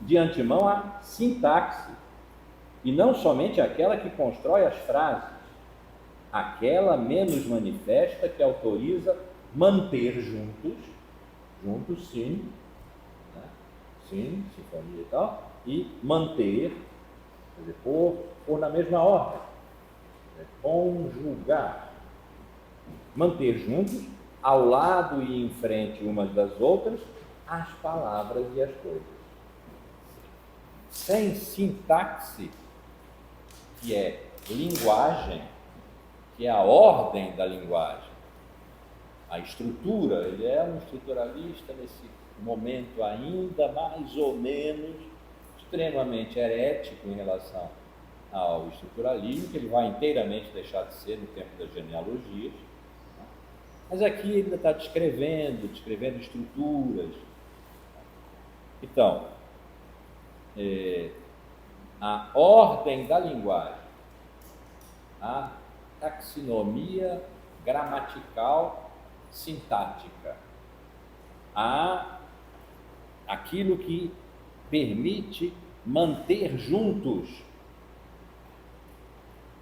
De antemão a sintaxe, e não somente aquela que constrói as frases, aquela menos manifesta que autoriza manter juntos sim, né? Sim, sinfonia e tal, e manter, quer dizer, pôr na mesma ordem, conjugar, manter juntos, ao lado e em frente umas das outras, as palavras e as coisas. Sem sintaxe, que é linguagem, que é a ordem da linguagem, a estrutura, ele é um estruturalista nesse momento ainda mais ou menos extremamente herético em relação ao estruturalismo, que ele vai inteiramente deixar de ser no tempo das genealogias. Mas aqui ele ainda está descrevendo estruturas. Então, a ordem da linguagem, a taxonomia gramatical sintática, aquilo que permite manter juntos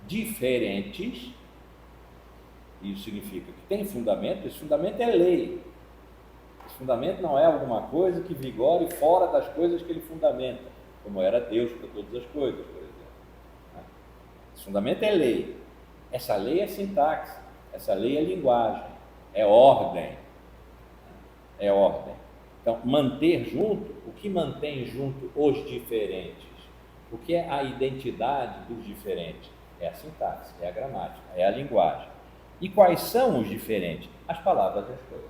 diferentes. Isso significa que tem fundamento, esse fundamento é lei. Esse fundamento não é alguma coisa que vigore fora das coisas que ele fundamenta, como era Deus para todas as coisas, por exemplo. Esse fundamento é lei. Essa lei é sintaxe, essa lei é linguagem, é ordem. É ordem. Então, manter junto, o que mantém junto os diferentes? O que é a identidade dos diferentes? É a sintaxe, é a gramática, é a linguagem. E quais são os diferentes? As palavras e as coisas.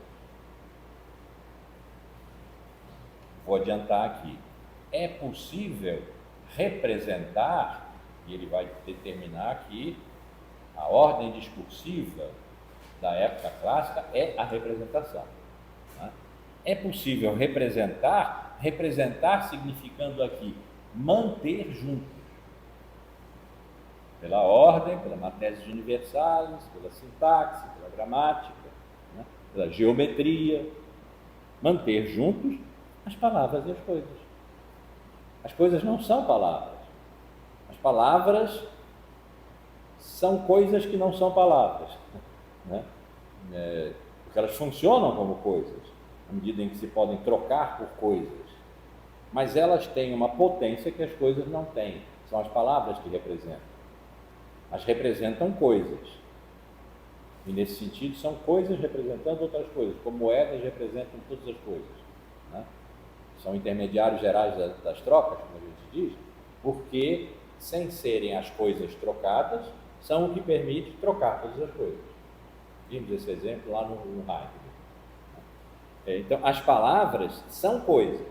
Vou adiantar aqui. É possível representar, e ele vai determinar aqui, a ordem discursiva da época clássica é a representação. Né? É possível representar significando aqui manter juntos. pela ordem, pela matéria universalis, pela sintaxe, pela gramática, né? Pela geometria, manter juntos as palavras e as coisas. As coisas não são palavras. As palavras são coisas que não são palavras, né? Porque elas funcionam como coisas, à medida em que se podem trocar por coisas, mas elas têm uma potência que as coisas não têm. São as palavras que representam. As representam coisas, e nesse sentido são coisas representando outras coisas, como moedas representam todas as coisas, né? São intermediários gerais das trocas, como a gente diz, porque sem serem as coisas trocadas, são o que permite trocar todas as coisas. Vimos esse exemplo lá no Heidegger. Então, as palavras são coisas,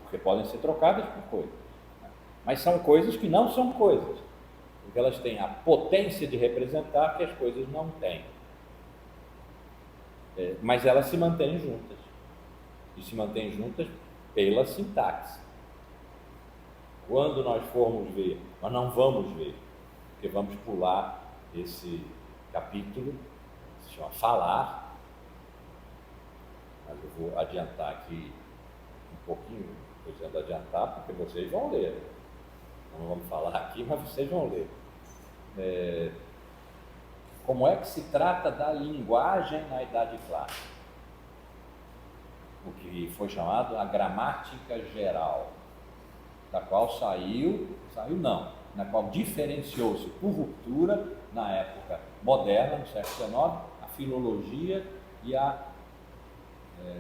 porque podem ser trocadas por coisas, né? Mas são coisas que não são coisas, porque elas têm a potência de representar que as coisas não têm. Mas elas se mantêm juntas, e se mantêm juntas pela sintaxe. Quando nós formos ver, nós não vamos ver, porque vamos pular esse capítulo, que se chama Falar, mas eu vou adiantar aqui um pouquinho, estou dizendo adiantar porque vocês vão ler. Não vamos falar aqui, mas vocês vão ler. Como é que se trata da linguagem na Idade Clássica? O que foi chamado a gramática geral, da qual na qual diferenciou-se por ruptura, na época moderna, no século XIX, a filologia e a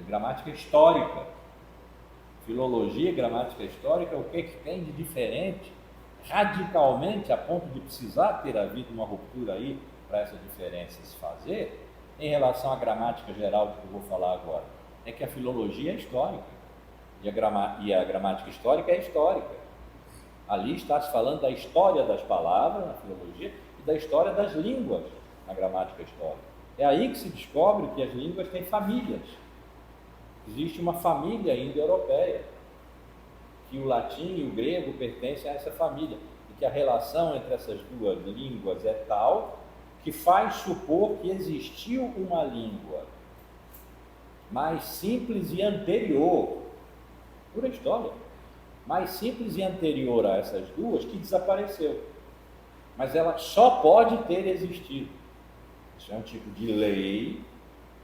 gramática histórica. Filologia e gramática histórica, o que tem de diferente, radicalmente, a ponto de precisar ter havido uma ruptura aí para essa diferença se fazer, em relação à gramática geral de que eu vou falar agora, é que a filologia é histórica e a gramática histórica é histórica. Ali está se falando da história das palavras na filologia e da história das línguas na gramática histórica. É aí que se descobre que as línguas têm famílias. Existe uma família indo-europeia, que o latim e o grego pertencem a essa família, e que a relação entre essas duas línguas é tal que faz supor que existiu uma língua mais simples e anterior, pura história, mais simples e anterior a essas duas, que desapareceu. Mas ela só pode ter existido. Isso é um tipo de lei,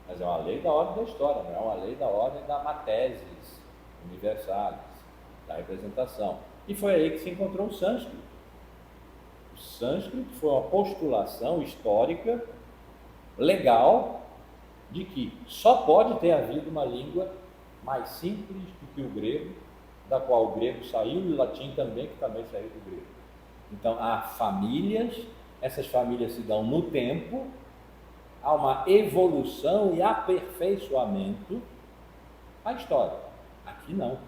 mas é uma lei da ordem da história, não é uma lei da ordem da matésis universalis, da representação. E foi aí que se encontrou o sânscrito. O sânscrito foi uma postulação histórica, legal, de que só pode ter havido uma língua mais simples do que o grego, da qual o grego saiu, e o latim também, que também saiu do grego. Então, há famílias, essas famílias se dão no tempo, há uma evolução e aperfeiçoamento à história. Aqui não.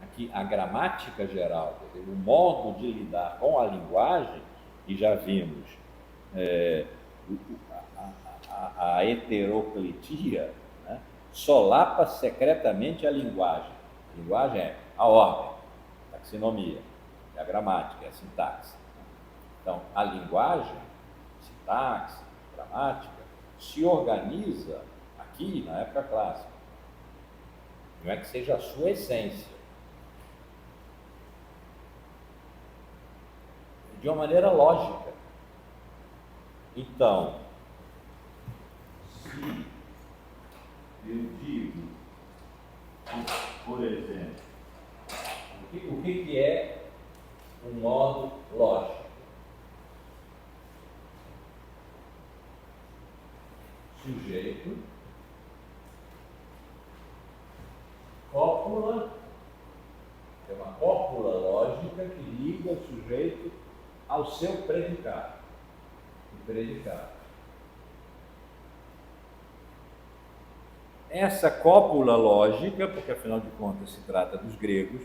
Aqui a gramática geral, quer dizer, o modo de lidar com a linguagem, e já vimos a heteroclitia, né, solapa secretamente a linguagem. A linguagem é a ordem, a taxonomia, é a gramática, é a sintaxe. Então, a linguagem, sintaxe, gramática, se organiza aqui na época clássica. Não é que seja a sua essência. De uma maneira lógica. Então, se eu digo, por exemplo, o que é um modo lógico? Sujeito, cópula, é uma cópula lógica que liga o sujeito ao seu predicado. O predicado. Essa cópula lógica, porque afinal de contas se trata dos gregos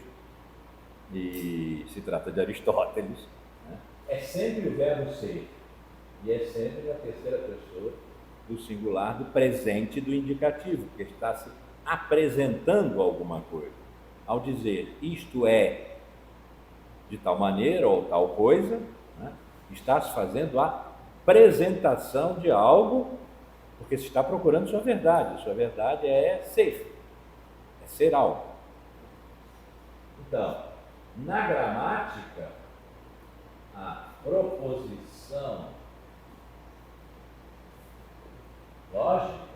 e se trata de Aristóteles, né, é sempre o verbo ser, e é sempre a terceira pessoa do singular, do presente, do indicativo, porque está se apresentando alguma coisa. Ao dizer isto é, de tal maneira ou tal coisa, né? Está se fazendo a apresentação de algo, porque se está procurando sua verdade. Sua verdade é ser algo. Então, na gramática, a proposição lógica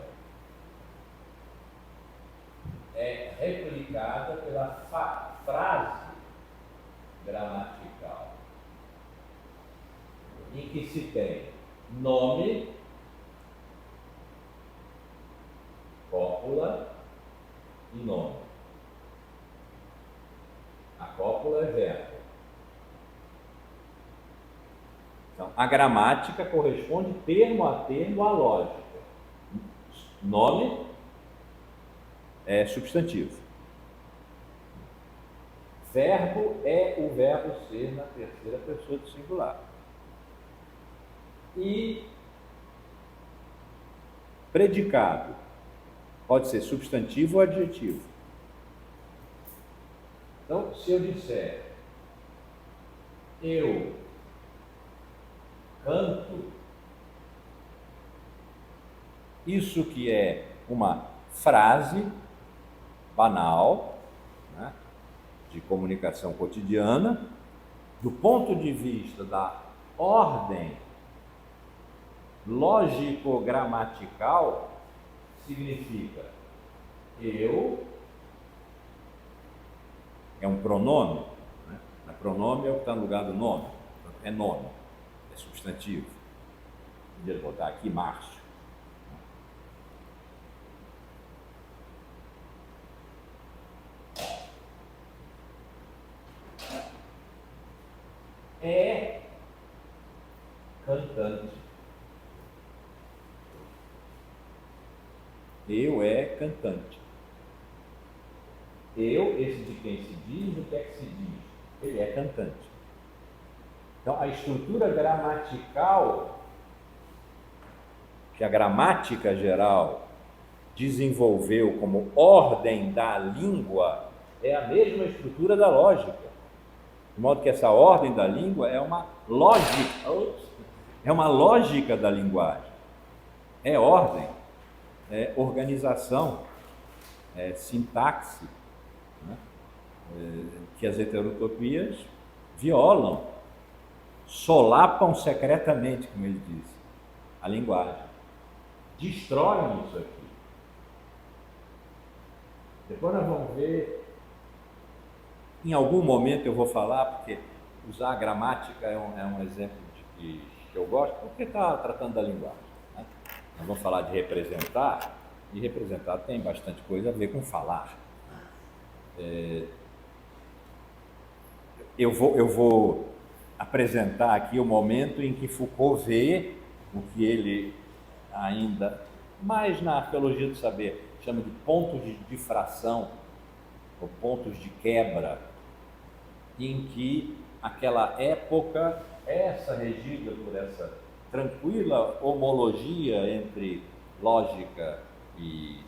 é replicada pela frase gramatical, em que se tem nome, cópula e nome. A cópula é verbo. Então, a gramática corresponde termo a termo à lógica. Nome é substantivo. Verbo é o verbo ser na terceira pessoa do singular. E predicado pode ser substantivo ou adjetivo. Então, se eu disser eu canto, isso que é uma frase banal, né, de comunicação cotidiana, do ponto de vista da ordem lógico-gramatical, significa eu é um pronome, né? O pronome é o que está no lugar do nome, é nome, é substantivo. Podia botar aqui Márcio. É cantante. Eu é cantante. Eu, esse de quem se diz, o que é que se diz? Ele é cantante. Então, a estrutura gramatical que a gramática geral desenvolveu como ordem da língua é a mesma estrutura da lógica. De modo que essa ordem da língua é uma lógica da linguagem. É ordem, é organização, é sintaxe, né? Que as heterotopias violam, solapam secretamente, como ele disse, a linguagem. Destroem isso aqui. Depois nós vamos ver, em algum momento eu vou falar, porque usar a gramática é um exemplo que eu gosto, porque está tratando da linguagem, né? Nós vamos falar de representar, e representar tem bastante coisa a ver com falar. Eu vou apresentar aqui o momento em que Foucault vê o que ele ainda, mais na arqueologia do saber, chama de pontos de difração, ou pontos de quebra, em que aquela época, essa regida por essa tranquila homologia entre lógica e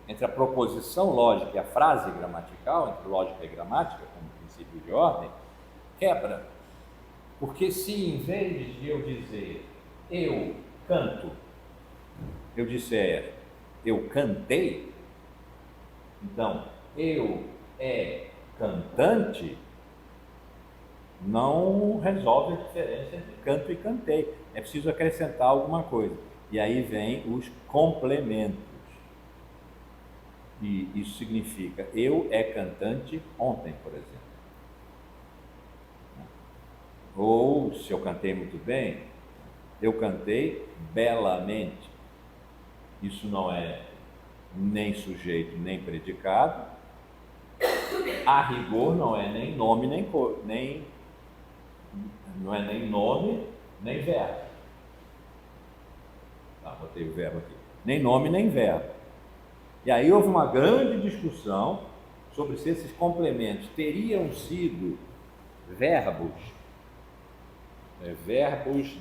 entre a proposição lógica e a frase gramatical, entre lógica e gramática, como princípio de ordem, quebra. Porque se em vez de eu dizer eu canto, eu disser eu cantei, então eu é cantante, não resolve a diferença entre canto e cantei. É preciso acrescentar alguma coisa. E aí vem os complementos. E isso significa eu é cantante ontem, por exemplo. Ou, se eu cantei muito bem, eu cantei belamente. Isso não é nem sujeito, nem predicado. A rigor não é nem nome, não é nem nome, nem verbo. Tá, botei o verbo aqui. Nem nome, nem verbo. E aí houve uma grande discussão sobre se esses complementos teriam sido verbos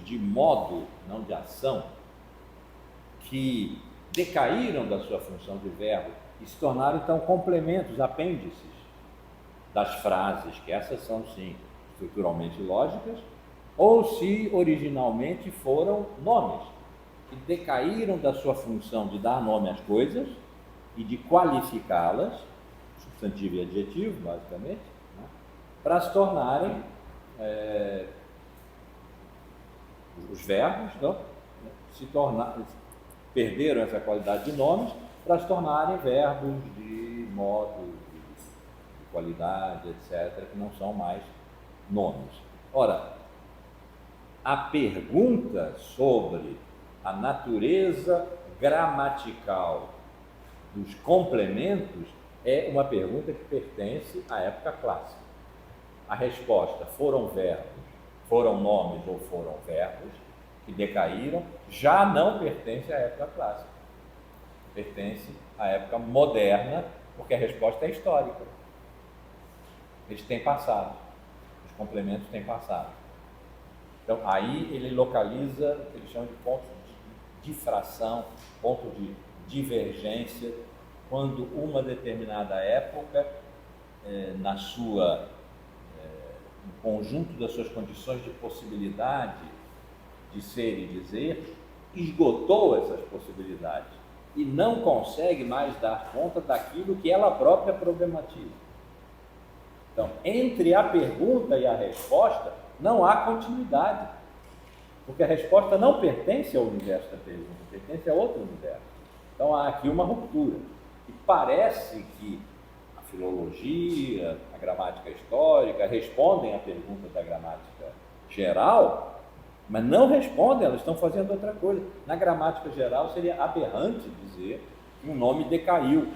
de modo, não de ação, que decaíram da sua função de verbo e se tornaram então complementos, apêndices das frases, que essas são sim estruturalmente lógicas, ou se originalmente foram nomes que decaíram da sua função de dar nome às coisas e de qualificá-las, substantivo e adjetivo, basicamente, né, para se tornarem os verbos, então, perderam essa qualidade de nomes para se tornarem verbos de modo, de qualidade, etc., que não são mais nomes. Ora, a pergunta sobre a natureza gramatical dos complementos é uma pergunta que pertence à época clássica. A resposta foram verbos, foram nomes ou foram verbos que decaíram, já não pertence à época clássica. Pertence à época moderna, porque a resposta é histórica. Eles têm passado, os complementos têm passado. Então, aí ele localiza o que eles chamam de ponto de difração, ponto de divergência, quando uma determinada época, no conjunto das suas condições de possibilidade de ser e dizer, esgotou essas possibilidades e não consegue mais dar conta daquilo que ela própria problematiza. Então, entre a pergunta e a resposta, não há continuidade, porque a resposta não pertence ao universo da pergunta, pertence a outro universo. Então, há aqui uma ruptura. E parece que a filologia, a gramática histórica respondem à pergunta da gramática geral, mas não respondem, elas estão fazendo outra coisa. Na gramática geral, seria aberrante dizer que um nome decaiu,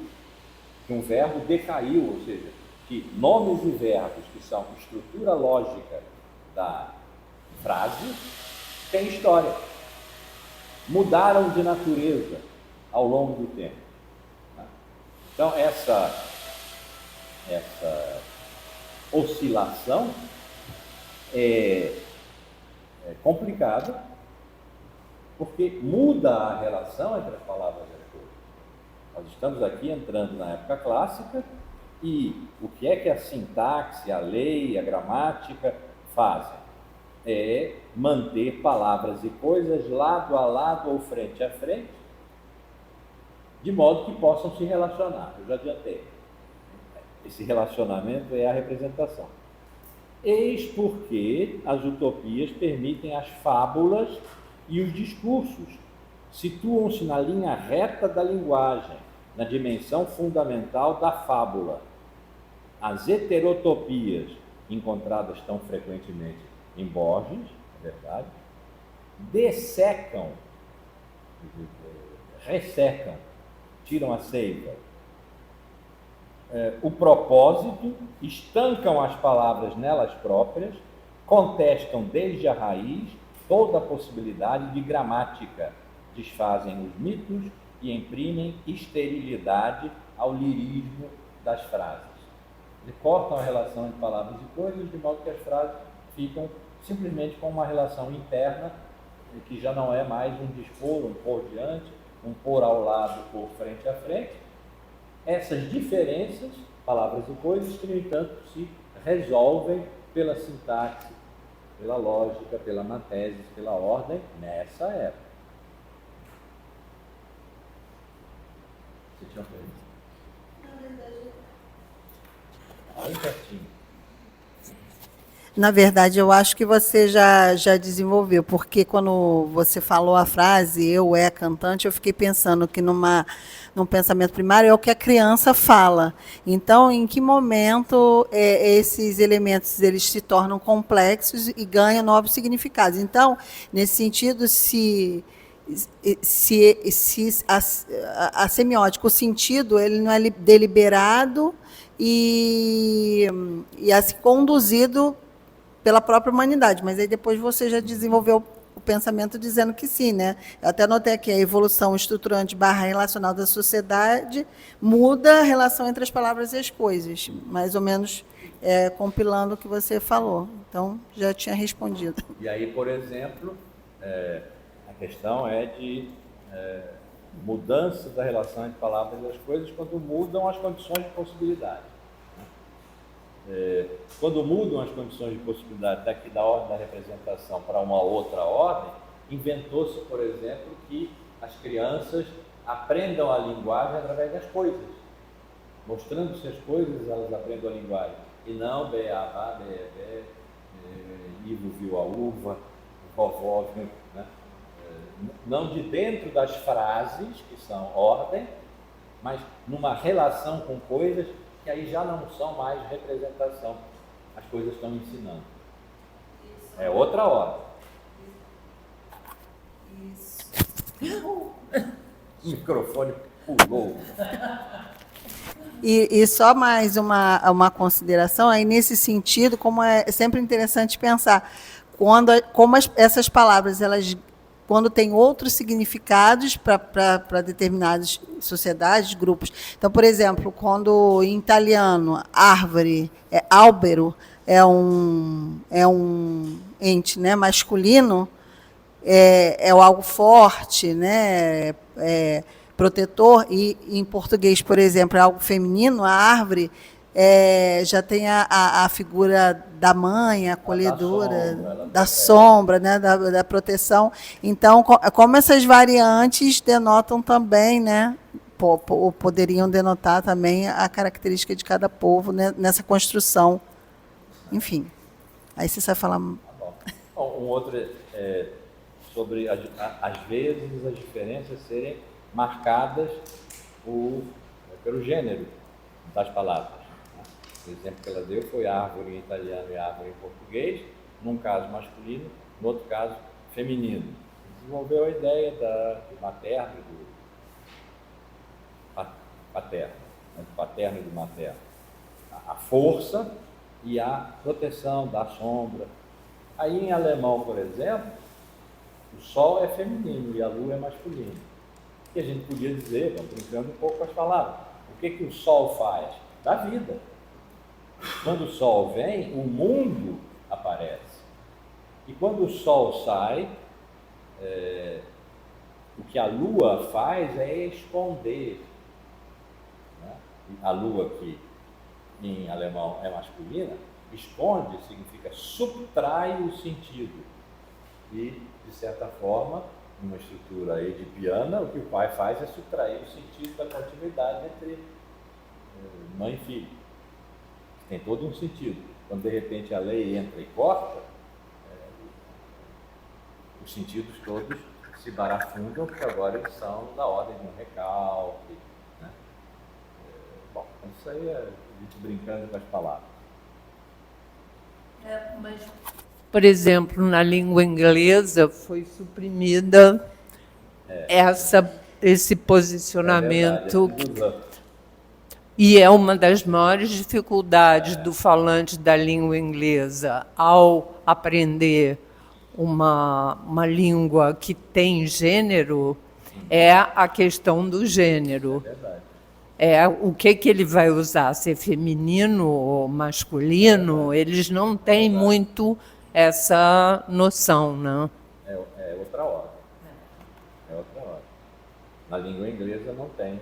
que um verbo decaiu, ou seja, que nomes e verbos que são estrutura lógica da frase têm história, mudaram de natureza ao longo do tempo. Então, essa oscilação é complicada, porque muda a relação entre as palavras e as coisas. Nós estamos aqui entrando na época clássica e o que é que a sintaxe, a lei, a gramática fazem? É manter palavras e coisas lado a lado ou frente a frente, de modo que possam se relacionar. Eu já adiantei. Esse relacionamento é a representação. Eis porque as utopias permitem as fábulas e os discursos. Situam-se na linha reta da linguagem, na dimensão fundamental da fábula. As heterotopias, encontradas tão frequentemente em Borges, é verdade, dessecam, ressecam, tiram a seiva, o propósito, estancam as palavras nelas próprias, contestam desde a raiz toda a possibilidade de gramática, desfazem os mitos e imprimem esterilidade ao lirismo das frases. E cortam a relação entre palavras e coisas, de modo que as frases ficam simplesmente com uma relação interna, que já não é mais um dispor, um pôr diante, um pôr ao lado, pôr frente a frente. Essas diferenças, palavras e coisas, que, no entanto, se resolvem pela sintaxe, pela lógica, pela matese, pela ordem, nessa época. Você tinha uma pergunta? Bem pertinho. Na verdade, eu acho que você já desenvolveu, porque quando você falou a frase "eu é cantante", eu fiquei pensando que num pensamento primário é o que a criança fala. Então, em que momento esses elementos eles se tornam complexos e ganham novos significados? Então, nesse sentido, se a semiótica, o sentido, ele não é deliberado e assim conduzido pela própria humanidade, mas aí depois você já desenvolveu o pensamento dizendo que sim, né? Eu até notei aqui, a evolução estruturante / relacional da sociedade muda a relação entre as palavras e as coisas, mais ou menos compilando o que você falou. Então, já tinha respondido. E aí, por exemplo, a questão é de mudança da relação entre palavras e as coisas quando mudam as condições de possibilidade. Quando mudam as condições de possibilidade daqui da ordem da representação para uma outra ordem, inventou-se, por exemplo, que as crianças aprendam a linguagem através das coisas. Mostrando-se as coisas, elas aprendem a linguagem. E não beabá, bebê, Ivo viu a uva, vovó viu, né? Não de dentro das frases, que são ordem, mas numa relação com coisas que aí já não são mais representação. As coisas estão ensinando. É outra ordem. Isso. O microfone pulou. E só mais uma consideração, aí nesse sentido, como é sempre interessante pensar, como essas palavras, elas, quando têm outros significados para determinadas sociedades, grupos. Então, por exemplo, quando em italiano, árvore, albero, é um ente, né, masculino, é algo forte, né, protetor, e em português, por exemplo, é algo feminino, a árvore já tem a figura da mãe, acolhedora, da sombra, né, da proteção. Então, como essas variantes denotam também, né, poderiam denotar também a característica de cada povo, né, nessa construção. Enfim, aí você vai falar... Bom, um outro sobre, às vezes, as diferenças serem marcadas pelo gênero das palavras. O exemplo que ela deu foi árvore em italiano e árvore em português, num caso masculino, no outro caso feminino. Desenvolveu a ideia do materno e do paterno, né, do paterno e do materno. A força e a proteção da sombra. Aí em alemão, por exemplo, o sol é feminino e a lua é masculina. E a gente podia dizer, vamos brincando um pouco com as palavras, o que o sol faz? Dá vida. Quando o sol vem, o mundo aparece. E quando o sol sai, o que a lua faz é esconder. Né? A lua, que em alemão é masculina, esconde significa subtrai o sentido. E, de certa forma, numa estrutura edipiana, o que o pai faz é subtrair o sentido da continuidade entre mãe e filho. Tem todo um sentido. Quando de repente a lei entra e corta, os sentidos todos se barafundam, porque agora eles são da ordem de um recalque. Né? Bom, isso aí é a gente brincando com as palavras. Mas, por exemplo, na língua inglesa foi suprimida esse posicionamento. E é uma das maiores dificuldades do falante da língua inglesa ao aprender uma língua que tem gênero, é a questão do gênero. O que ele vai usar, ser feminino ou masculino, eles não têm muito essa noção, né? É outra ordem. É outra ordem. Na língua inglesa não tem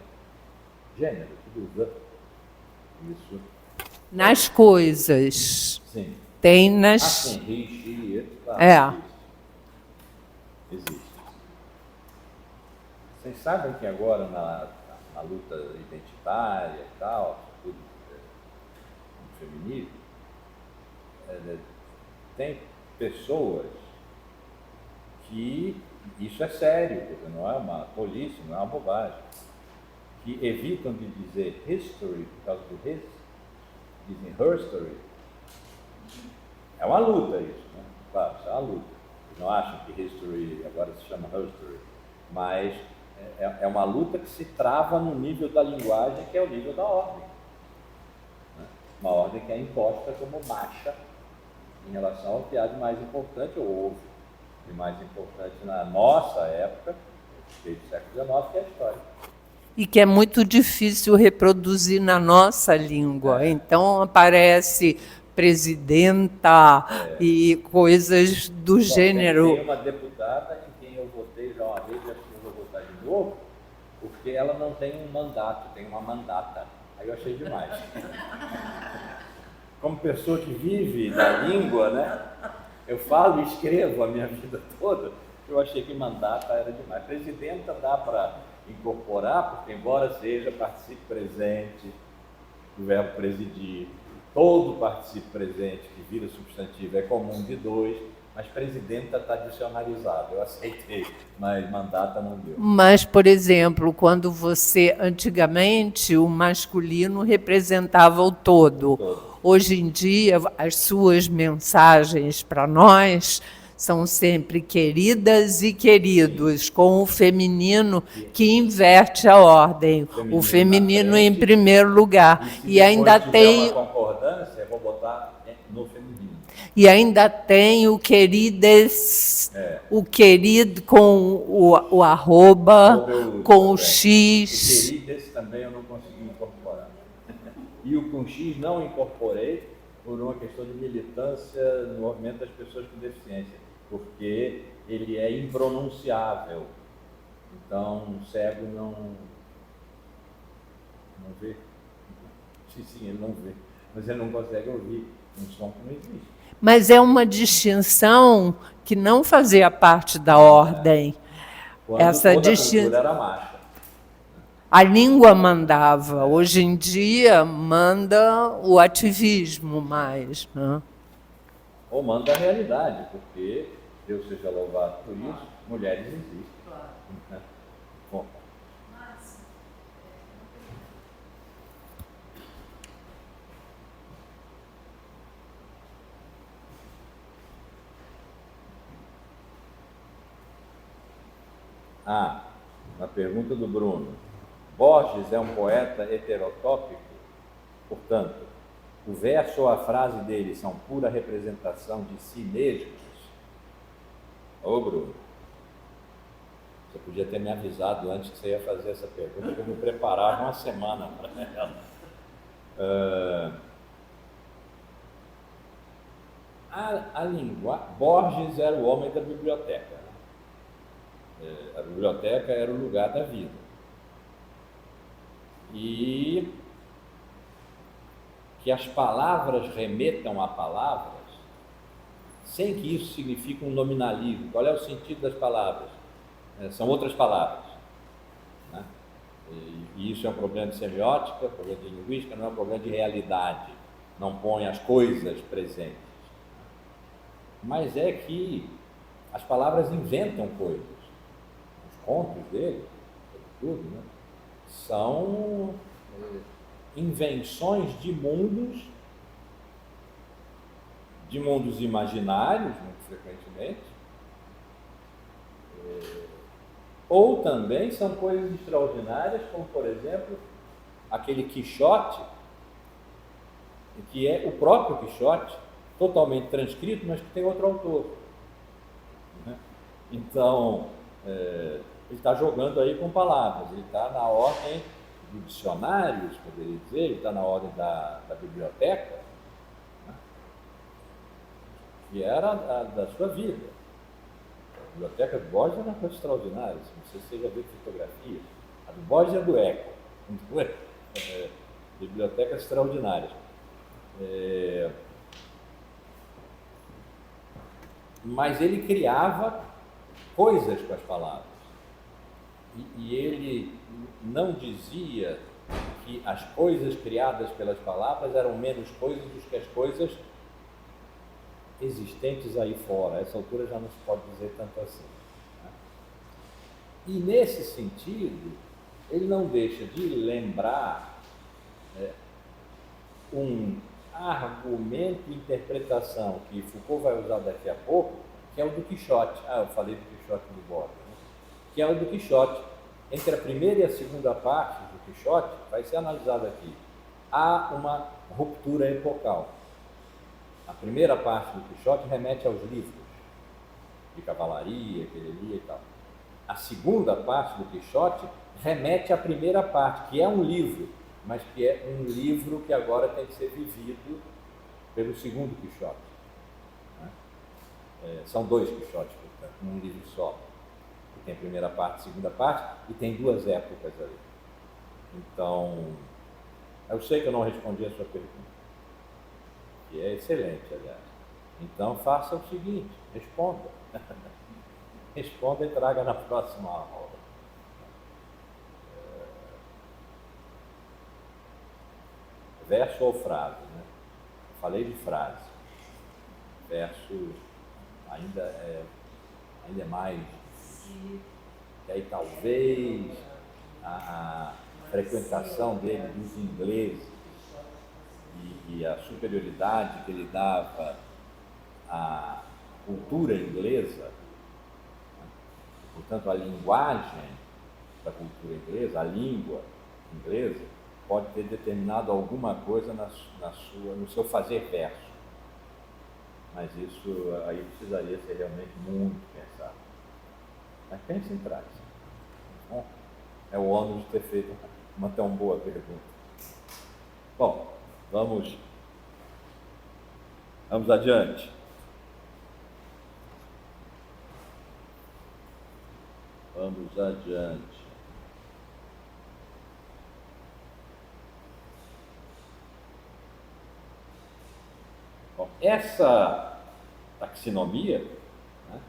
gênero, tudo usa isso. Nas coisas. Sim. Tem nas... Assim, he, she, it, claro, existe. Vocês sabem que agora na luta identitária e tal, tudo no feminismo, tem pessoas que, isso é sério, não é uma tolice, não é uma bobagem, que evitam de dizer history por causa do his, dizem her story. É uma luta isso, né? Claro, isso é uma luta. Eles não acham que history agora se chama her story, mas é uma luta que se trava no nível da linguagem, que é o nível da ordem. Né? Uma ordem que é imposta como marcha em relação ao que há de mais importante, ou houve de mais importante na nossa época, desde o século XIX, que é a história. E que é muito difícil reproduzir na nossa língua. Então, aparece presidenta e coisas do gênero. Tem uma deputada em quem eu votei já uma vez, e acho que eu vou votar de novo, porque ela não tem um mandato, tem uma mandata. Aí eu achei demais. como pessoa que vive da língua, né? Eu falo e escrevo a minha vida toda, eu achei que mandata era demais. Presidenta dá para incorporar, porque embora seja participe presente, do verbo presidir, todo participe presente que vira substantivo é comum de dois, mas presidenta está dicionarizado, eu aceitei, mas mandata não deu. Mas, por exemplo, quando você, antigamente, o masculino representava o todo. Hoje em dia, as suas mensagens para nós são sempre queridas e queridos, com o feminino que inverte a ordem. O feminino em primeiro lugar. E ainda tem uma concordância, eu vou botar no feminino. E ainda tem o queridas, o querido com o arroba, com o X. O queridas também eu não consegui incorporar. E o com X não incorporei por uma questão de militância no movimento das pessoas com deficiência, porque ele é impronunciável. Então, um cego não vê. Sim, ele não vê. Mas ele não consegue ouvir um som que não existe. Mas é uma distinção que não fazia parte da ordem. Quando Essa distinção era macha. A língua mandava. Hoje em dia manda o ativismo mais, né? Ou manda a realidade, porque Deus seja louvado por isso, mulheres existem. Claro. Bom. Uma pergunta do Bruno. Borges é um poeta heterotópico, portanto, o verso ou a frase dele são pura representação de si mesmos? Ô Bruno, você podia ter me avisado antes que você ia fazer essa pergunta, porque eu me preparava uma semana para ela. Borges era o homem da biblioteca. A biblioteca era o lugar da vida. E que as palavras remetam a palavras, sem que isso signifique um nominalismo. Qual é o sentido das palavras? São outras palavras. Né? E isso é um problema de semiótica, problema de linguística, não é um problema de realidade. Não põe as coisas presentes. Mas é que as palavras inventam coisas. Os contos dele, tudo, né? São invenções de mundos imaginários, muito frequentemente, ou também são coisas extraordinárias, como, por exemplo, aquele Quixote, que é o próprio Quixote, totalmente transcrito, mas que tem outro autor. Né? Então, ele está jogando aí com palavras, ele está na ordem do dicionário, poderia dizer, ele está na ordem da biblioteca, né? Que era da sua vida. A biblioteca do Borges era uma coisa extraordinária, não sei se você já viu fotografias. A do Borges é do Eco, bibliotecas extraordinárias. Mas ele criava coisas com as palavras. E ele não dizia que as coisas criadas pelas palavras eram menos coisas do que as coisas existentes aí fora. A essa altura já não se pode dizer tanto assim. Né? E nesse sentido, ele não deixa de lembrar um argumento e interpretação que Foucault vai usar daqui a pouco, que é o do Quixote. Eu falei do Quixote do Borges, né? Que é o do Quixote. Entre a primeira e a segunda parte do Quixote, vai ser analisado aqui, há uma ruptura epocal. A primeira parte do Quixote remete aos livros de cavalaria, que ele lia e tal. A segunda parte do Quixote remete à primeira parte, que é um livro, mas que é um livro que agora tem que ser vivido pelo segundo Quixote. Né? São dois Quixotes, portanto, num livro só. Tem a primeira parte, a segunda parte, e tem duas épocas ali. Então, eu sei que eu não respondi a sua pergunta. que é excelente, aliás. Então, faça o seguinte, responda. Responda e traga na próxima aula. Verso ou frase, né? Falei de frase. Verso ainda é mais difícil. E aí talvez a frequentação dele dos ingleses e a superioridade que ele dava à cultura inglesa, né? Portanto, a linguagem da cultura inglesa, a língua inglesa, pode ter determinado alguma coisa no seu fazer verso. Mas isso aí precisaria ser realmente muito pensado. Mas pense em trás. Bom, é o ônus de ter feito uma tão boa pergunta. Bom, vamos adiante. Vamos adiante. Bom, essa taxonomia, né,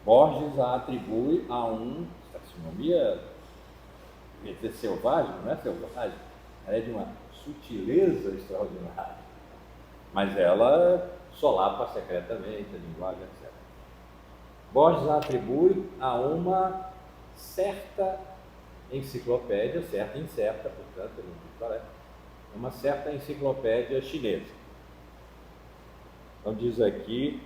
Borges a atribui a taxonomia, quer dizer, selvagem, não é selvagem, ela é de uma sutileza extraordinária, mas ela solapa secretamente a linguagem, etc. Borges a atribui a uma certa enciclopédia, certa e incerta, portanto, eu não digo qual é, uma certa enciclopédia chinesa. Então diz aqui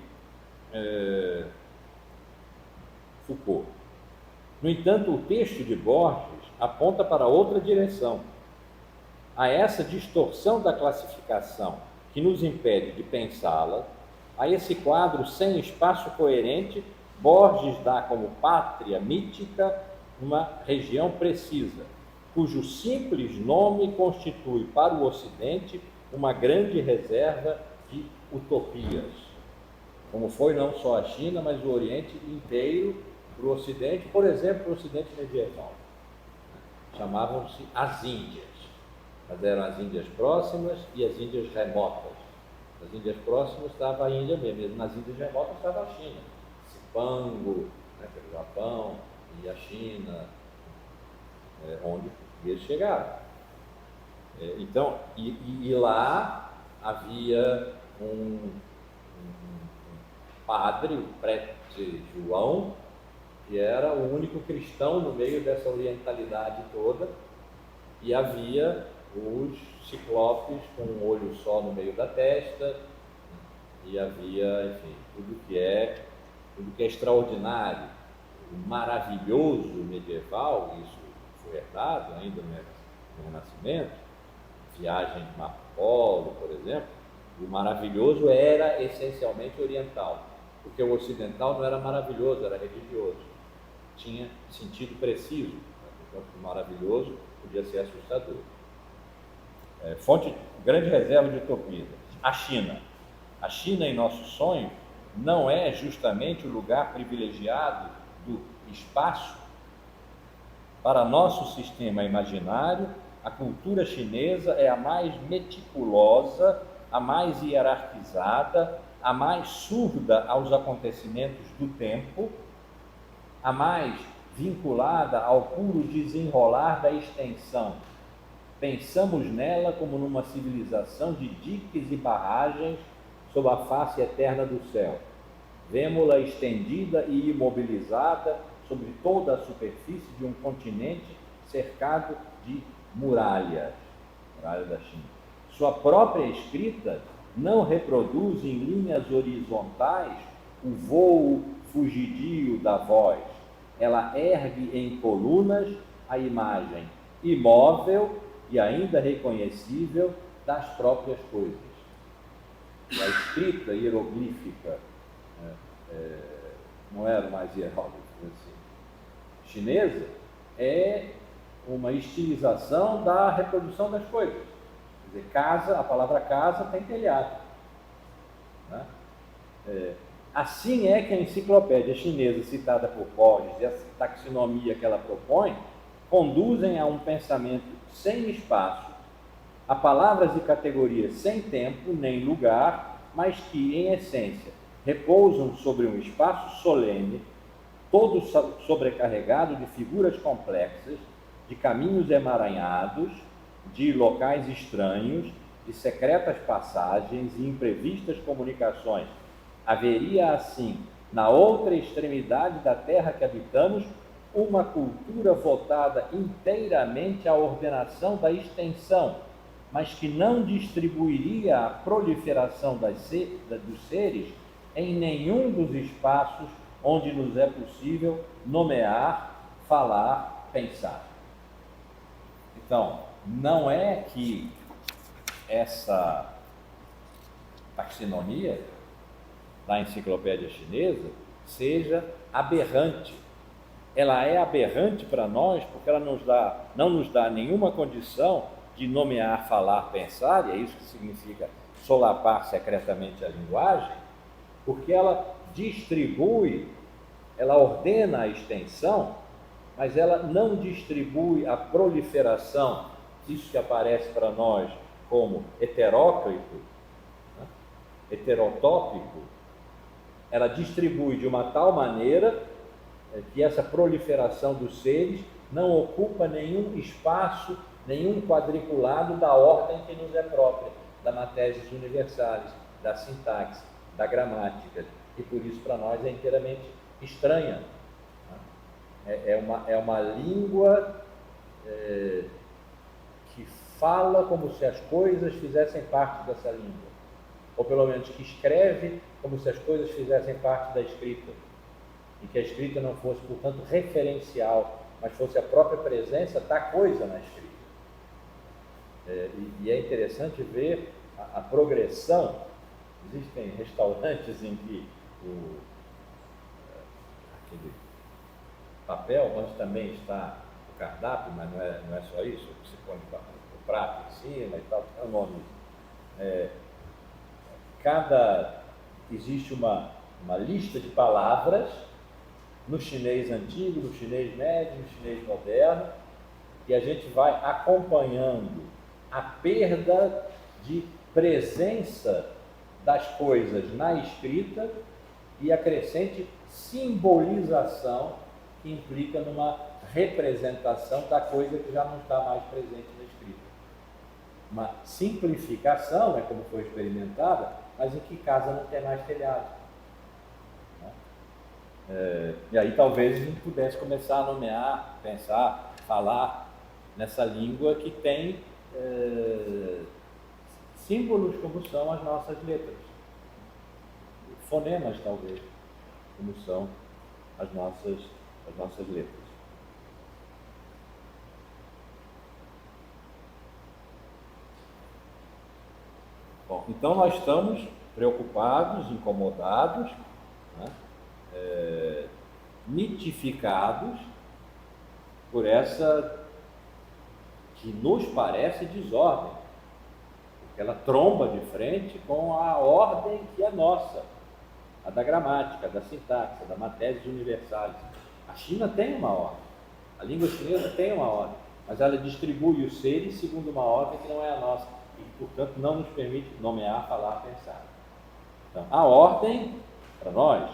Foucault. No entanto, o texto de Borges aponta para outra direção. A essa distorção da classificação que nos impede de pensá-la, a esse quadro sem espaço coerente, Borges dá como pátria mítica uma região precisa, cujo simples nome constitui para o Ocidente uma grande reserva de utopias, como foi não só a China, mas o Oriente inteiro para o Ocidente, por exemplo, para o Ocidente medieval. Chamavam-se as Índias, mas eram as Índias próximas e as Índias remotas. Nas Índias próximas estava a Índia mesmo, nas Índias remotas estava a China, Cipango, né, pelo Japão, e a China, onde os portugueses chegaram. Então, e lá havia um padre, o prete João, que era o único cristão no meio dessa orientalidade toda, e havia os ciclopes com um olho só no meio da testa, e havia, enfim, tudo que é extraordinário, o maravilhoso medieval. Isso foi herdado ainda no Renascimento, viagem de Marco Polo, por exemplo. O maravilhoso era essencialmente oriental, porque o ocidental não era maravilhoso, era religioso, tinha sentido preciso, enquanto o maravilhoso podia ser assustador. Grande reserva de utopia. A China em nosso sonho não é justamente o lugar privilegiado do espaço? Para nosso sistema imaginário, a cultura chinesa é a mais meticulosa, a mais hierarquizada, a mais surda aos acontecimentos do tempo, a mais vinculada ao puro desenrolar da extensão. Pensamos nela como numa civilização de diques e barragens sob a face eterna do céu. Vemo-la estendida e imobilizada sobre toda a superfície de um continente cercado de muralhas, muralha da China. Sua própria escrita não reproduz em linhas horizontais o vôo fugidio da voz. Ela ergue em colunas a imagem imóvel e ainda reconhecível das próprias coisas. A escrita hieroglífica, não era mais hieróglifo assim, chinesa, é uma estilização da reprodução das coisas. Quer dizer, casa, a palavra casa tem telhado, né? Assim é que a enciclopédia chinesa citada por Borges e a taxonomia que ela propõe conduzem a um pensamento sem espaço, a palavras e categorias sem tempo nem lugar, mas que, em essência, repousam sobre um espaço solene, todo sobrecarregado de figuras complexas, de caminhos emaranhados, de locais estranhos, de secretas passagens e imprevistas comunicações. Haveria, assim, na outra extremidade da terra que habitamos, uma cultura voltada inteiramente à ordenação da extensão, mas que não distribuiria a proliferação dos seres em nenhum dos espaços onde nos é possível nomear, falar, pensar. Então, não é que essa taxonomia da enciclopédia chinesa seja aberrante. Ela é aberrante para nós porque ela não nos dá nenhuma condição de nomear, falar, pensar, e é isso que significa solapar secretamente a linguagem, porque ela distribui, ela ordena a extensão, mas ela não distribui a proliferação, isso que aparece para nós como heteróclito, né? Heterotópico. Ela distribui de uma tal maneira que essa proliferação dos seres não ocupa nenhum espaço, nenhum quadriculado da ordem que nos é própria, da Matérias Universalis, da sintaxe, da gramática, e por isso para nós é inteiramente estranha. É uma língua que fala como se as coisas fizessem parte dessa língua, ou pelo menos que escreve como se as coisas fizessem parte da escrita, e que a escrita não fosse, portanto, referencial, mas fosse a própria presença da coisa na escrita. E é interessante ver a progressão. Existem restaurantes em que aquele papel, onde também está o cardápio, mas não é só isso, você põe o prato em cima e tal, é o nome. Existe uma lista de palavras no chinês antigo, no chinês médio, no chinês moderno, e a gente vai acompanhando a perda de presença das coisas na escrita e a crescente simbolização que implica numa representação da coisa que já não está mais presente na escrita. Uma simplificação, como foi experimentada, mas em que casa não tem mais telhado. E aí talvez a gente pudesse começar a nomear, pensar, falar nessa língua que tem símbolos como são as nossas letras, fonemas talvez, como são as nossas letras. Bom, então nós estamos preocupados, incomodados, né? Mitificados por essa que nos parece desordem, porque ela tromba de frente com a ordem que é nossa, a da gramática, da sintaxe, da Matérias Universalis. A China tem uma ordem, a língua chinesa tem uma ordem, mas ela distribui os seres segundo uma ordem que não é a nossa e que, portanto, não nos permite nomear, falar, pensar. Então, a ordem, para nós,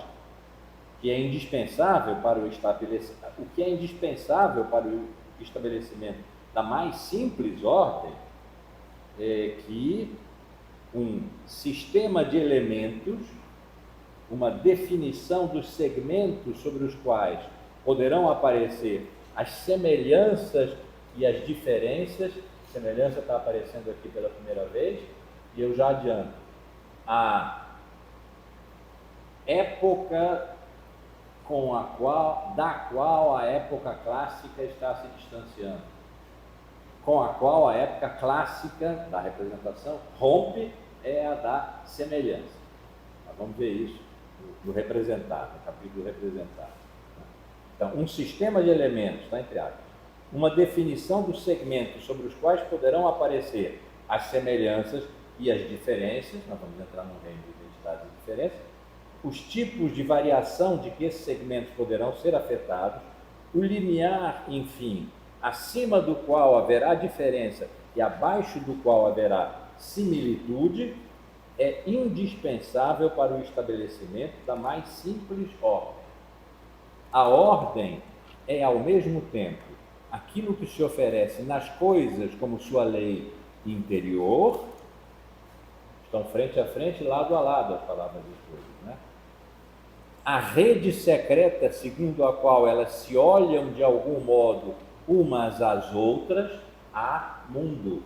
que é indispensável para o estabelecimento da mais simples ordem, é que um sistema de elementos, uma definição dos segmentos sobre os quais poderão aparecer as semelhanças e as diferenças. Semelhança está aparecendo aqui pela primeira vez, e eu já adianto. A época da qual a época clássica está se distanciando, com a qual a época clássica da representação rompe, é a da semelhança. Nós vamos ver isso no representado, no capítulo representado. Então, um sistema de elementos, está entre aspas, uma definição dos segmentos sobre os quais poderão aparecer as semelhanças e as diferenças, nós vamos entrar no reino de identidades e diferenças, os tipos de variação de que esses segmentos poderão ser afetados, o limiar, enfim, acima do qual haverá diferença e abaixo do qual haverá similitude, é indispensável para o estabelecimento da mais simples ordem. A ordem é, ao mesmo tempo, aquilo que se oferece nas coisas como sua lei interior, estão frente a frente, lado a lado as palavras e coisas, né? A rede secreta segundo a qual elas se olham de algum modo umas às outras, há mundo.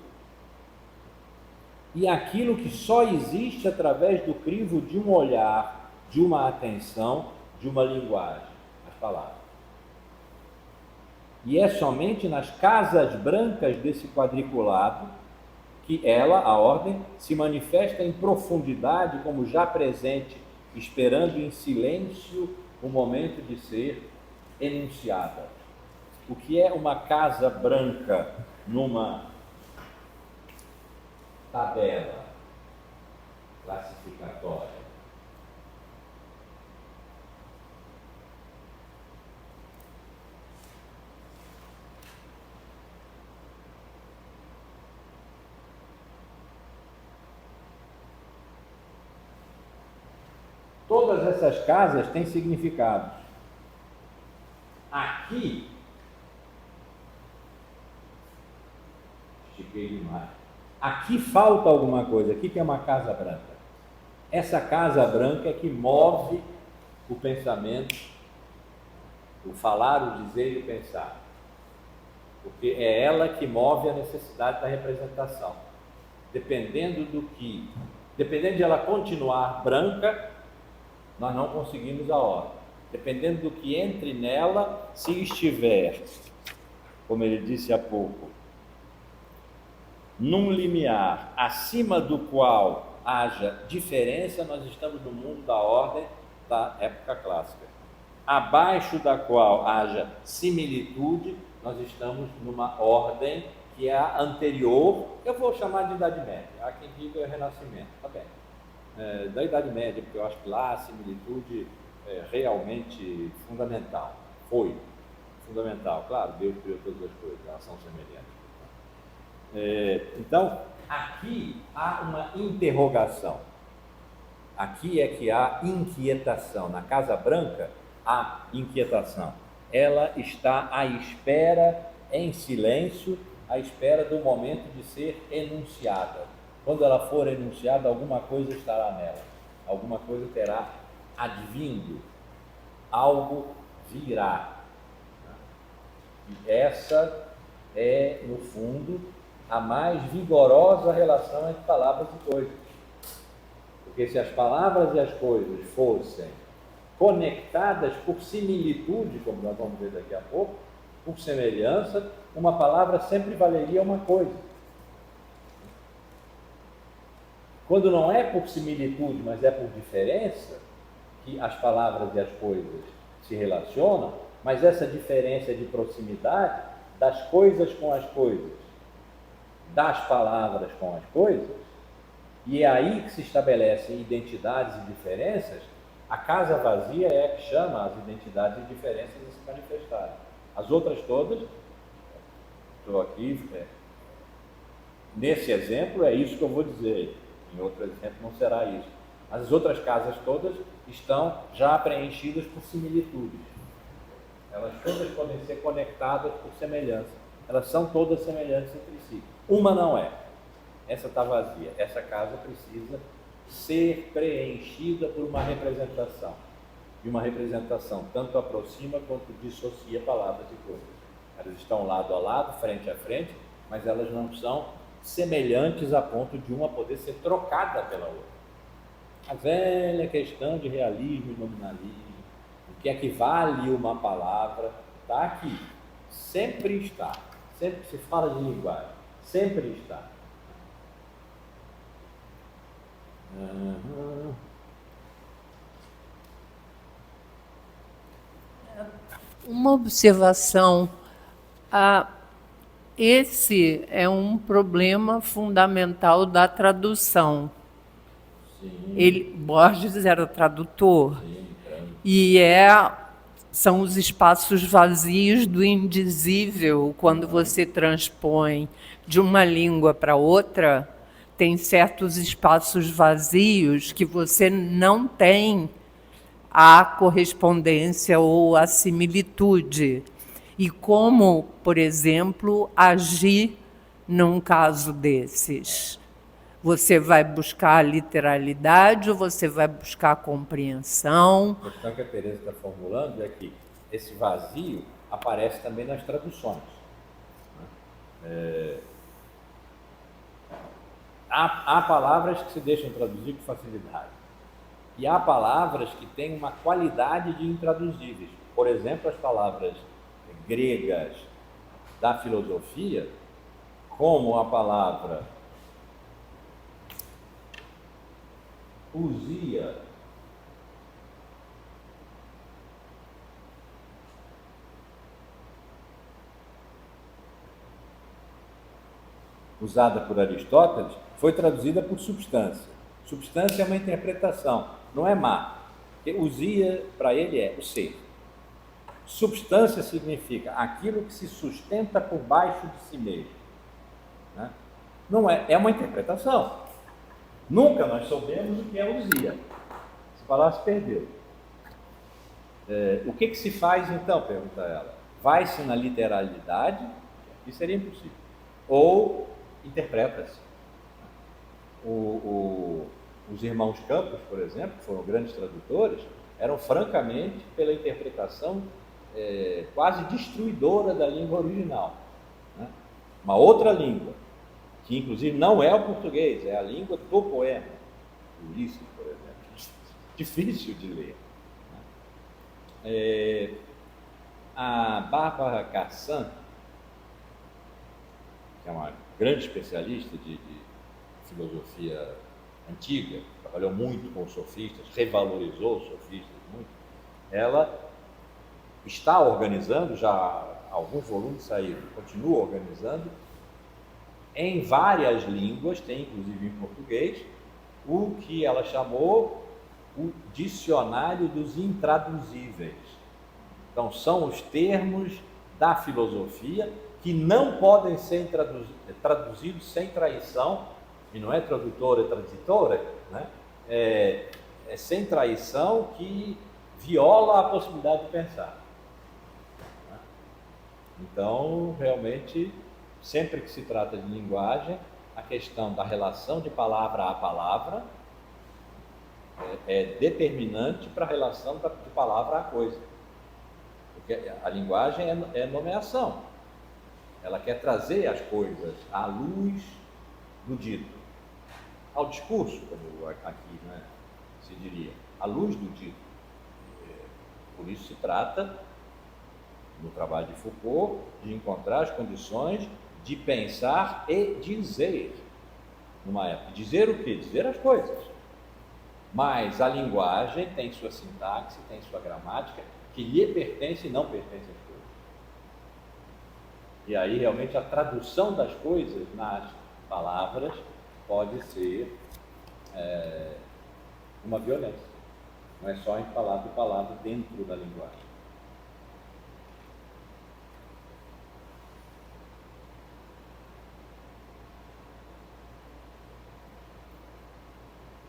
E aquilo que só existe através do crivo de um olhar, de uma atenção, de uma linguagem, as palavras. E é somente nas casas brancas desse quadriculado que ela, a ordem, se manifesta em profundidade como já presente, esperando em silêncio o momento de ser enunciada. O que é uma casa branca numa tabela classificatória? Todas essas casas têm significados. Aqui, estiquei demais. Aqui falta alguma coisa. Aqui que é uma casa branca. Essa casa branca é que move o pensamento, o falar, o dizer e o pensar. Porque é ela que move a necessidade da representação. Dependendo de ela continuar branca, nós não conseguimos a ordem. Dependendo do que entre nela, se estiver, como ele disse há pouco, num limiar acima do qual haja diferença, nós estamos no mundo da ordem da época clássica. Abaixo da qual haja similitude, nós estamos numa ordem que é a anterior, eu vou chamar de Idade Média, há quem diga Renascimento, tá bem. Da Idade Média, porque eu acho que lá a similitude é realmente fundamental. Foi fundamental, claro, Deus criou todas as coisas, elas são semelhantes. Então, aqui há uma interrogação. Aqui é que há inquietação. Na Casa Branca, há inquietação. Ela está à espera, em silêncio, à espera do momento de ser enunciada. Quando ela for enunciada, alguma coisa estará nela, alguma coisa terá advindo, algo virá. E essa é, no fundo, a mais vigorosa relação entre palavras e coisas. Porque se as palavras e as coisas fossem conectadas por similitude, como nós vamos ver daqui a pouco, por semelhança, uma palavra sempre valeria uma coisa. Quando não é por similitude, mas é por diferença, que as palavras e as coisas se relacionam, mas essa diferença é de proximidade das coisas com as coisas, das palavras com as coisas, e é aí que se estabelecem identidades e diferenças. A casa vazia é a que chama as identidades e diferenças a se manifestarem. As outras todas, estou aqui, nesse exemplo é isso que eu vou dizer. Em outro exemplo não será isso. Mas as outras casas todas estão já preenchidas por similitudes. Elas todas podem ser conectadas por semelhança. Elas são todas semelhantes entre si. Uma não é. Essa está vazia. Essa casa precisa ser preenchida por uma representação. E uma representação tanto aproxima quanto dissocia palavras e coisas. Elas estão lado a lado, frente a frente, mas elas não são semelhantes a ponto de uma poder ser trocada pela outra. A velha questão de realismo e nominalismo, o que é que vale uma palavra, está aqui, sempre está, sempre se fala de linguagem, sempre está. Uma observação. Esse é um problema fundamental da tradução. Sim. Borges era tradutor. Sim, e é São os espaços vazios do indizível. Quando você transpõe de uma língua para outra, tem certos espaços vazios que você não tem a correspondência ou a similitude. E como, por exemplo, agir num caso desses? Você vai buscar a literalidade ou você vai buscar a compreensão? A questão que a Teresa está formulando é que esse vazio aparece também nas traduções. Há palavras que se deixam traduzir com facilidade. E há palavras que têm uma qualidade de intraduzíveis. Por exemplo, as palavras gregas da filosofia, como a palavra ousia, usada por Aristóteles, foi traduzida por substância. Substância é uma interpretação, não é má. Porque ousia, para ele, é o ser. Substância significa aquilo que se sustenta por baixo de si mesmo. Né? Não é, é uma interpretação. Nunca nós soubemos o que é ousia. Essa palavra se perdeu. O que se faz então? Pergunta ela. Vai-se na literalidade, que seria impossível, ou interpreta-se. Os irmãos Campos, por exemplo, que foram grandes tradutores, eram francamente pela interpretação quase destruidora da língua original. Né? Uma outra língua, que inclusive não é o português, é a língua do poema, Ulisses, por exemplo. Difícil de ler. A Bárbara Cassan, que é uma grande especialista de filosofia antiga, trabalhou muito com os sofistas, revalorizou os sofistas muito, ela está organizando, já alguns volumes saíram, continua organizando, em várias línguas, tem inclusive em português, o que ela chamou o dicionário dos intraduzíveis. Então, são os termos da filosofia que não podem ser traduzidos sem traição, e não é tradutora, é transitora, né? É sem traição que viola a possibilidade de pensar. Então, realmente, sempre que se trata de linguagem, a questão da relação de palavra a palavra é determinante para a relação de palavra a coisa. Porque a linguagem é nomeação. Ela quer trazer as coisas à luz do dito, ao discurso, como aqui, né, se diria, à luz do dito. Por isso se trata, no trabalho de Foucault, de encontrar as condições de pensar e dizer, numa época. Dizer o quê? Dizer as coisas. Mas a linguagem tem sua sintaxe, tem sua gramática, que lhe pertence e não pertence às coisas. E aí, realmente, a tradução das coisas nas palavras pode ser uma violência. Não é só em palavra e palavra dentro da linguagem.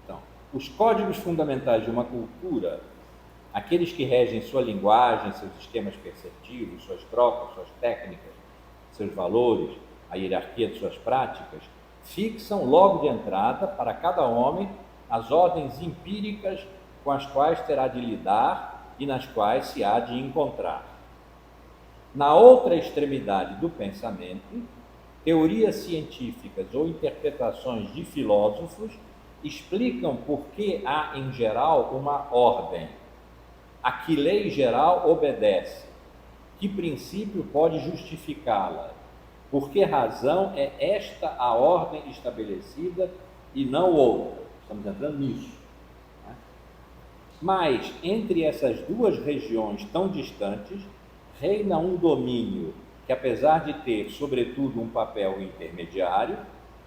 Então, os códigos fundamentais de uma cultura, aqueles que regem sua linguagem, seus esquemas perceptivos, suas trocas, suas técnicas, seus valores, a hierarquia de suas práticas, fixam logo de entrada para cada homem as ordens empíricas com as quais terá de lidar e nas quais se há de encontrar. Na outra extremidade do pensamento, teorias científicas ou interpretações de filósofos explicam por que há, em geral, uma ordem, a que lei geral obedece, que princípio pode justificá-la, por que razão é esta a ordem estabelecida e não outra. Estamos entrando nisso. Né? Mas, entre essas duas regiões tão distantes, reina um domínio que, apesar de ter, sobretudo, um papel intermediário,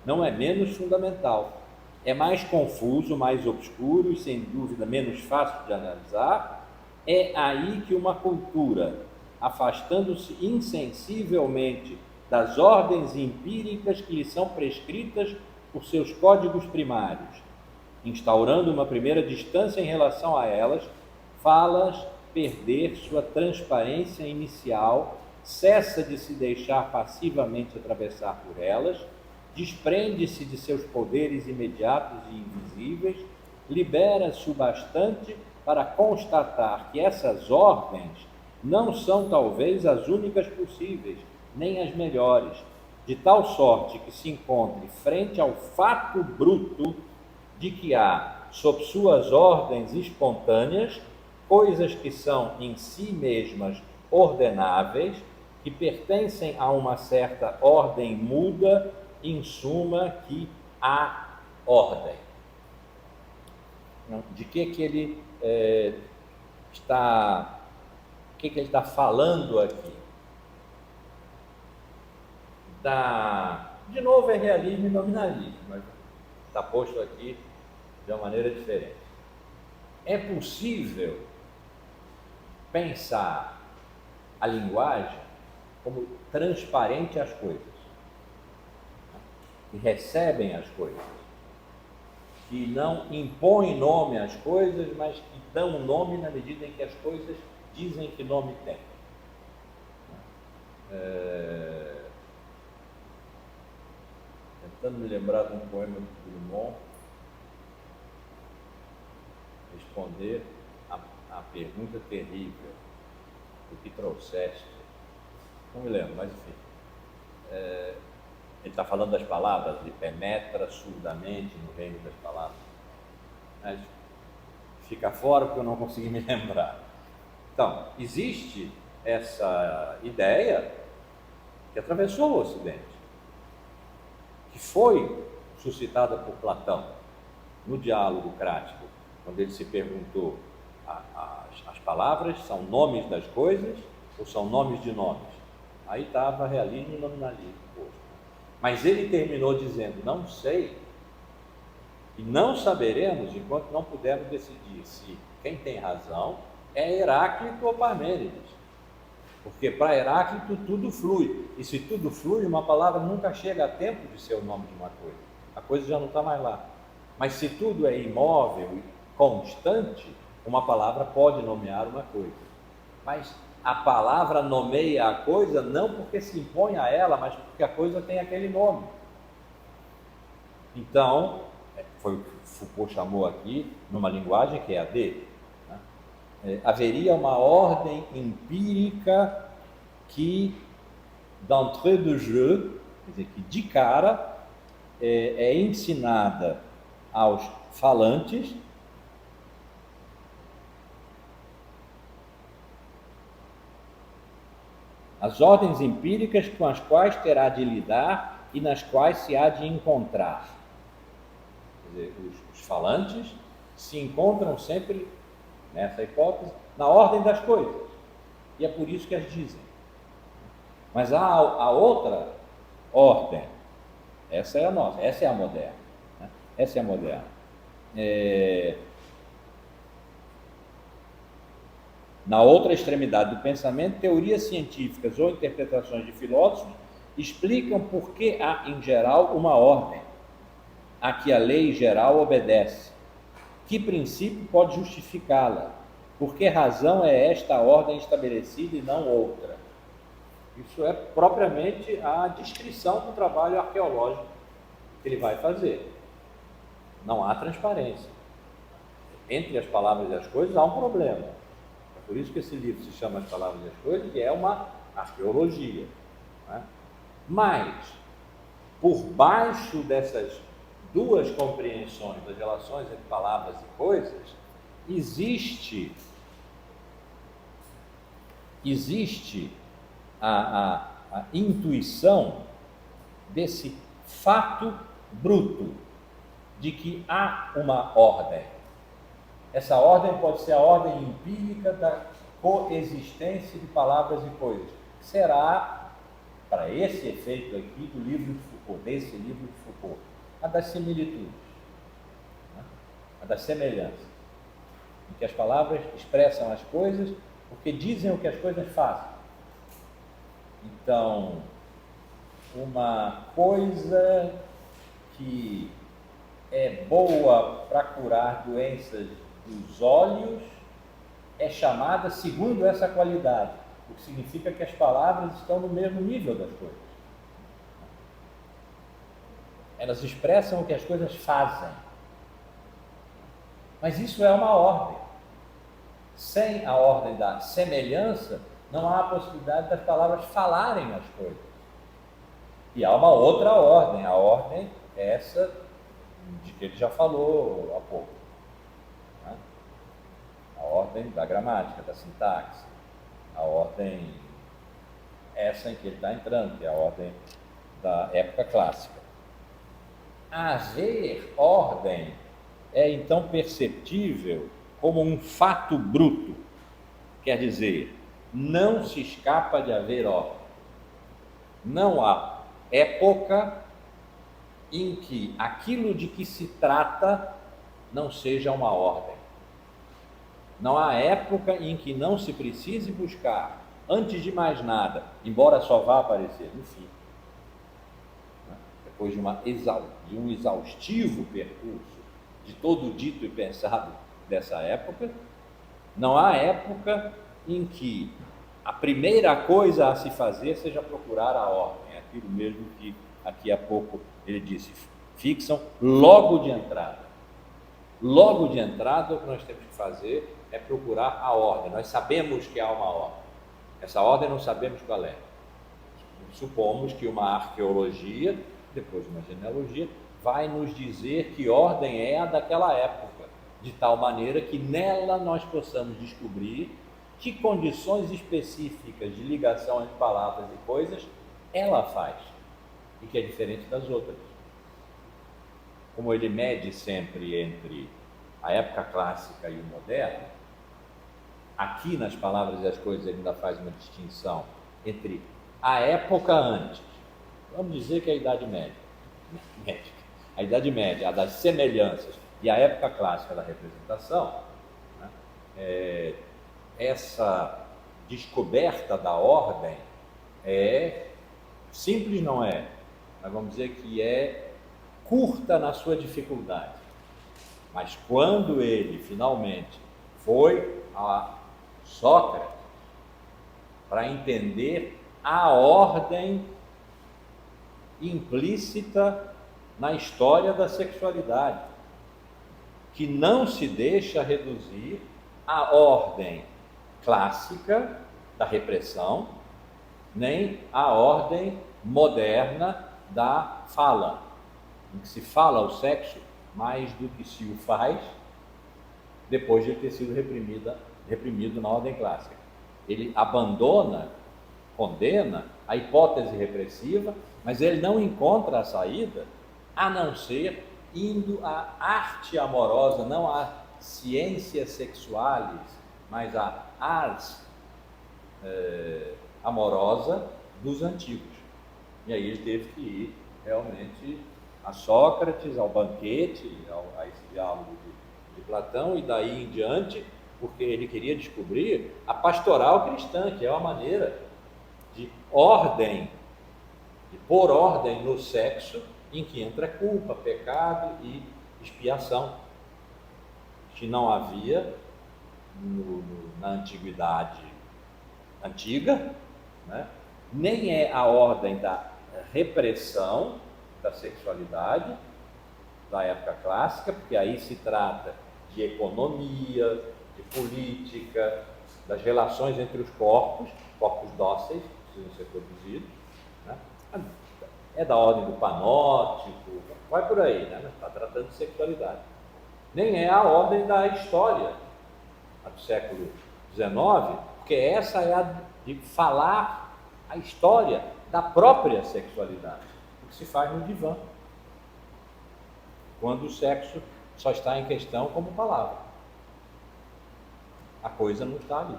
não é menos fundamental. É mais confuso, mais obscuro e, sem dúvida, menos fácil de analisar, É aí que uma cultura, afastando-se insensivelmente das ordens empíricas que lhe são prescritas por seus códigos primários, instaurando uma primeira distância em relação a elas, faz perder sua transparência inicial, cessa de se deixar passivamente atravessar por elas, desprende-se de seus poderes imediatos e invisíveis, libera-se o bastante para constatar que essas ordens não são talvez as únicas possíveis, nem as melhores, de tal sorte que se encontre frente ao fato bruto de que há, sob suas ordens espontâneas, coisas que são em si mesmas ordenáveis, que pertencem a uma certa ordem muda, em suma, que há ordem. De que ele está... O que ele está falando aqui? De novo é realismo e nominalismo, mas está posto aqui de uma maneira diferente. É possível pensar a linguagem como transparente às coisas, que recebem as coisas, que não impõem nome às coisas, mas que dão nome na medida em que as coisas dizem que nome tem. Tentando me lembrar de um poema de Drummond, responder a pergunta terrível: o que trouxeste? Não me lembro, mas enfim. Ele está falando das palavras, ele penetra surdamente no reino das palavras. Mas fica fora porque eu não consegui me lembrar. Então, existe essa ideia que atravessou o Ocidente, que foi suscitada por Platão no diálogo crático, quando ele se perguntou: as palavras são nomes das coisas ou são nomes de nomes? Aí estava realismo e nominalismo posto. Mas ele terminou dizendo: não sei, e não saberemos enquanto não pudermos decidir se quem tem razão é Heráclito ou Parmênides. Porque para Heráclito tudo flui, e se tudo flui, uma palavra nunca chega a tempo de ser o nome de uma coisa. A coisa já não está mais lá. Mas se tudo é imóvel e constante, uma palavra pode nomear uma coisa. Mas a palavra nomeia a coisa não porque se impõe a ela, mas porque a coisa tem aquele nome. Então, foi o que Foucault chamou aqui, numa linguagem que é a dele, haveria uma ordem empírica que, d'entrée de jeu, quer dizer, que de cara é ensinada aos falantes, as ordens empíricas com as quais terá de lidar e nas quais se há de encontrar. Quer dizer, os falantes se encontram sempre, nessa hipótese, na ordem das coisas, e é por isso que as dizem. Mas há a outra ordem, essa é a nossa, essa é a moderna, né? Essa é a moderna. Na outra extremidade do pensamento, teorias científicas ou interpretações de filósofos explicam por que há, em geral, uma ordem a que a lei geral obedece. Que princípio pode justificá-la? Por que razão é esta ordem estabelecida e não outra? Isso é propriamente a descrição do trabalho arqueológico que ele vai fazer. Não há transparência. Entre as palavras e as coisas há um problema. É por isso que esse livro se chama As Palavras e as Coisas, e é uma arqueologia, né? Mas, por baixo dessas duas compreensões das relações entre palavras e coisas, existe a intuição desse fato bruto de que há uma ordem. Essa ordem pode ser a ordem empírica da coexistência de palavras e coisas. Será, para esse efeito aqui do livro de Foucault, desse livro de Foucault, a das similitudes, né? A das semelhanças. Em que as palavras expressam as coisas porque dizem o que as coisas fazem. Então, uma coisa que é boa para curar doenças dos olhos é chamada segundo essa qualidade, o que significa que as palavras estão no mesmo nível das coisas. Elas expressam o que as coisas fazem. Mas isso é uma ordem. Sem a ordem da semelhança, não há a possibilidade das palavras falarem as coisas. E há uma outra ordem, a ordem é essa de que ele já falou há pouco. Né? A ordem da gramática, da sintaxe, a ordem essa em que ele está entrando, que é a ordem da época clássica. Haver ordem é então perceptível como um fato bruto, quer dizer, não se escapa de haver ordem. Não há época em que aquilo de que se trata não seja uma ordem. Não há época em que não se precise buscar, antes de mais nada, embora só vá aparecer no fim, depois de um exaustivo percurso de todo o dito e pensado dessa época, não há época em que a primeira coisa a se fazer seja procurar a ordem, aquilo mesmo que aqui há pouco ele disse, fixam logo de entrada. Logo de entrada, o que nós temos que fazer é procurar a ordem. Nós sabemos que há uma ordem. Essa ordem não sabemos qual é. Supomos que uma arqueologia, depois uma genealogia, vai nos dizer que ordem é a daquela época, de tal maneira que nela nós possamos descobrir que condições específicas de ligação entre palavras e coisas ela faz, e que é diferente das outras. Como ele mede sempre entre a época clássica e o moderno, aqui nas palavras e as coisas ele ainda faz uma distinção entre a época antes, vamos dizer que é a Idade Média, a Idade Média, a das semelhanças, e a época clássica da representação, né? Essa descoberta da ordem é simples, não é, mas vamos dizer que é curta na sua dificuldade. Mas quando ele finalmente foi a Sócrates para entender a ordem implícita na história da sexualidade, que não se deixa reduzir à ordem clássica da repressão, nem à ordem moderna da fala, em que se fala o sexo mais do que se o faz, depois de ter sido reprimido na ordem clássica. Ele abandona, condena a hipótese repressiva, mas ele não encontra a saída a não ser indo à arte amorosa, não à ciências sexuais, mas à ars amorosa dos antigos. E aí ele teve que ir realmente a Sócrates, ao banquete, a esse diálogo de Platão, e daí em diante, porque ele queria descobrir a pastoral cristã, que é uma maneira de ordem, de pôr ordem no sexo, em que entra culpa, pecado e expiação, que não havia na antiguidade antiga, né? Nem é a ordem da repressão da sexualidade da época clássica, porque aí se trata de economia, de política, das relações entre os corpos dóceis, que precisam ser produzidos, né? É da ordem do panóptico, vai por aí, né? Está tratando de sexualidade. Nem é a ordem da história, a do século XIX, porque essa é a de falar a história da própria sexualidade, o que se faz no divã, quando o sexo só está em questão como palavra. A coisa não está ali.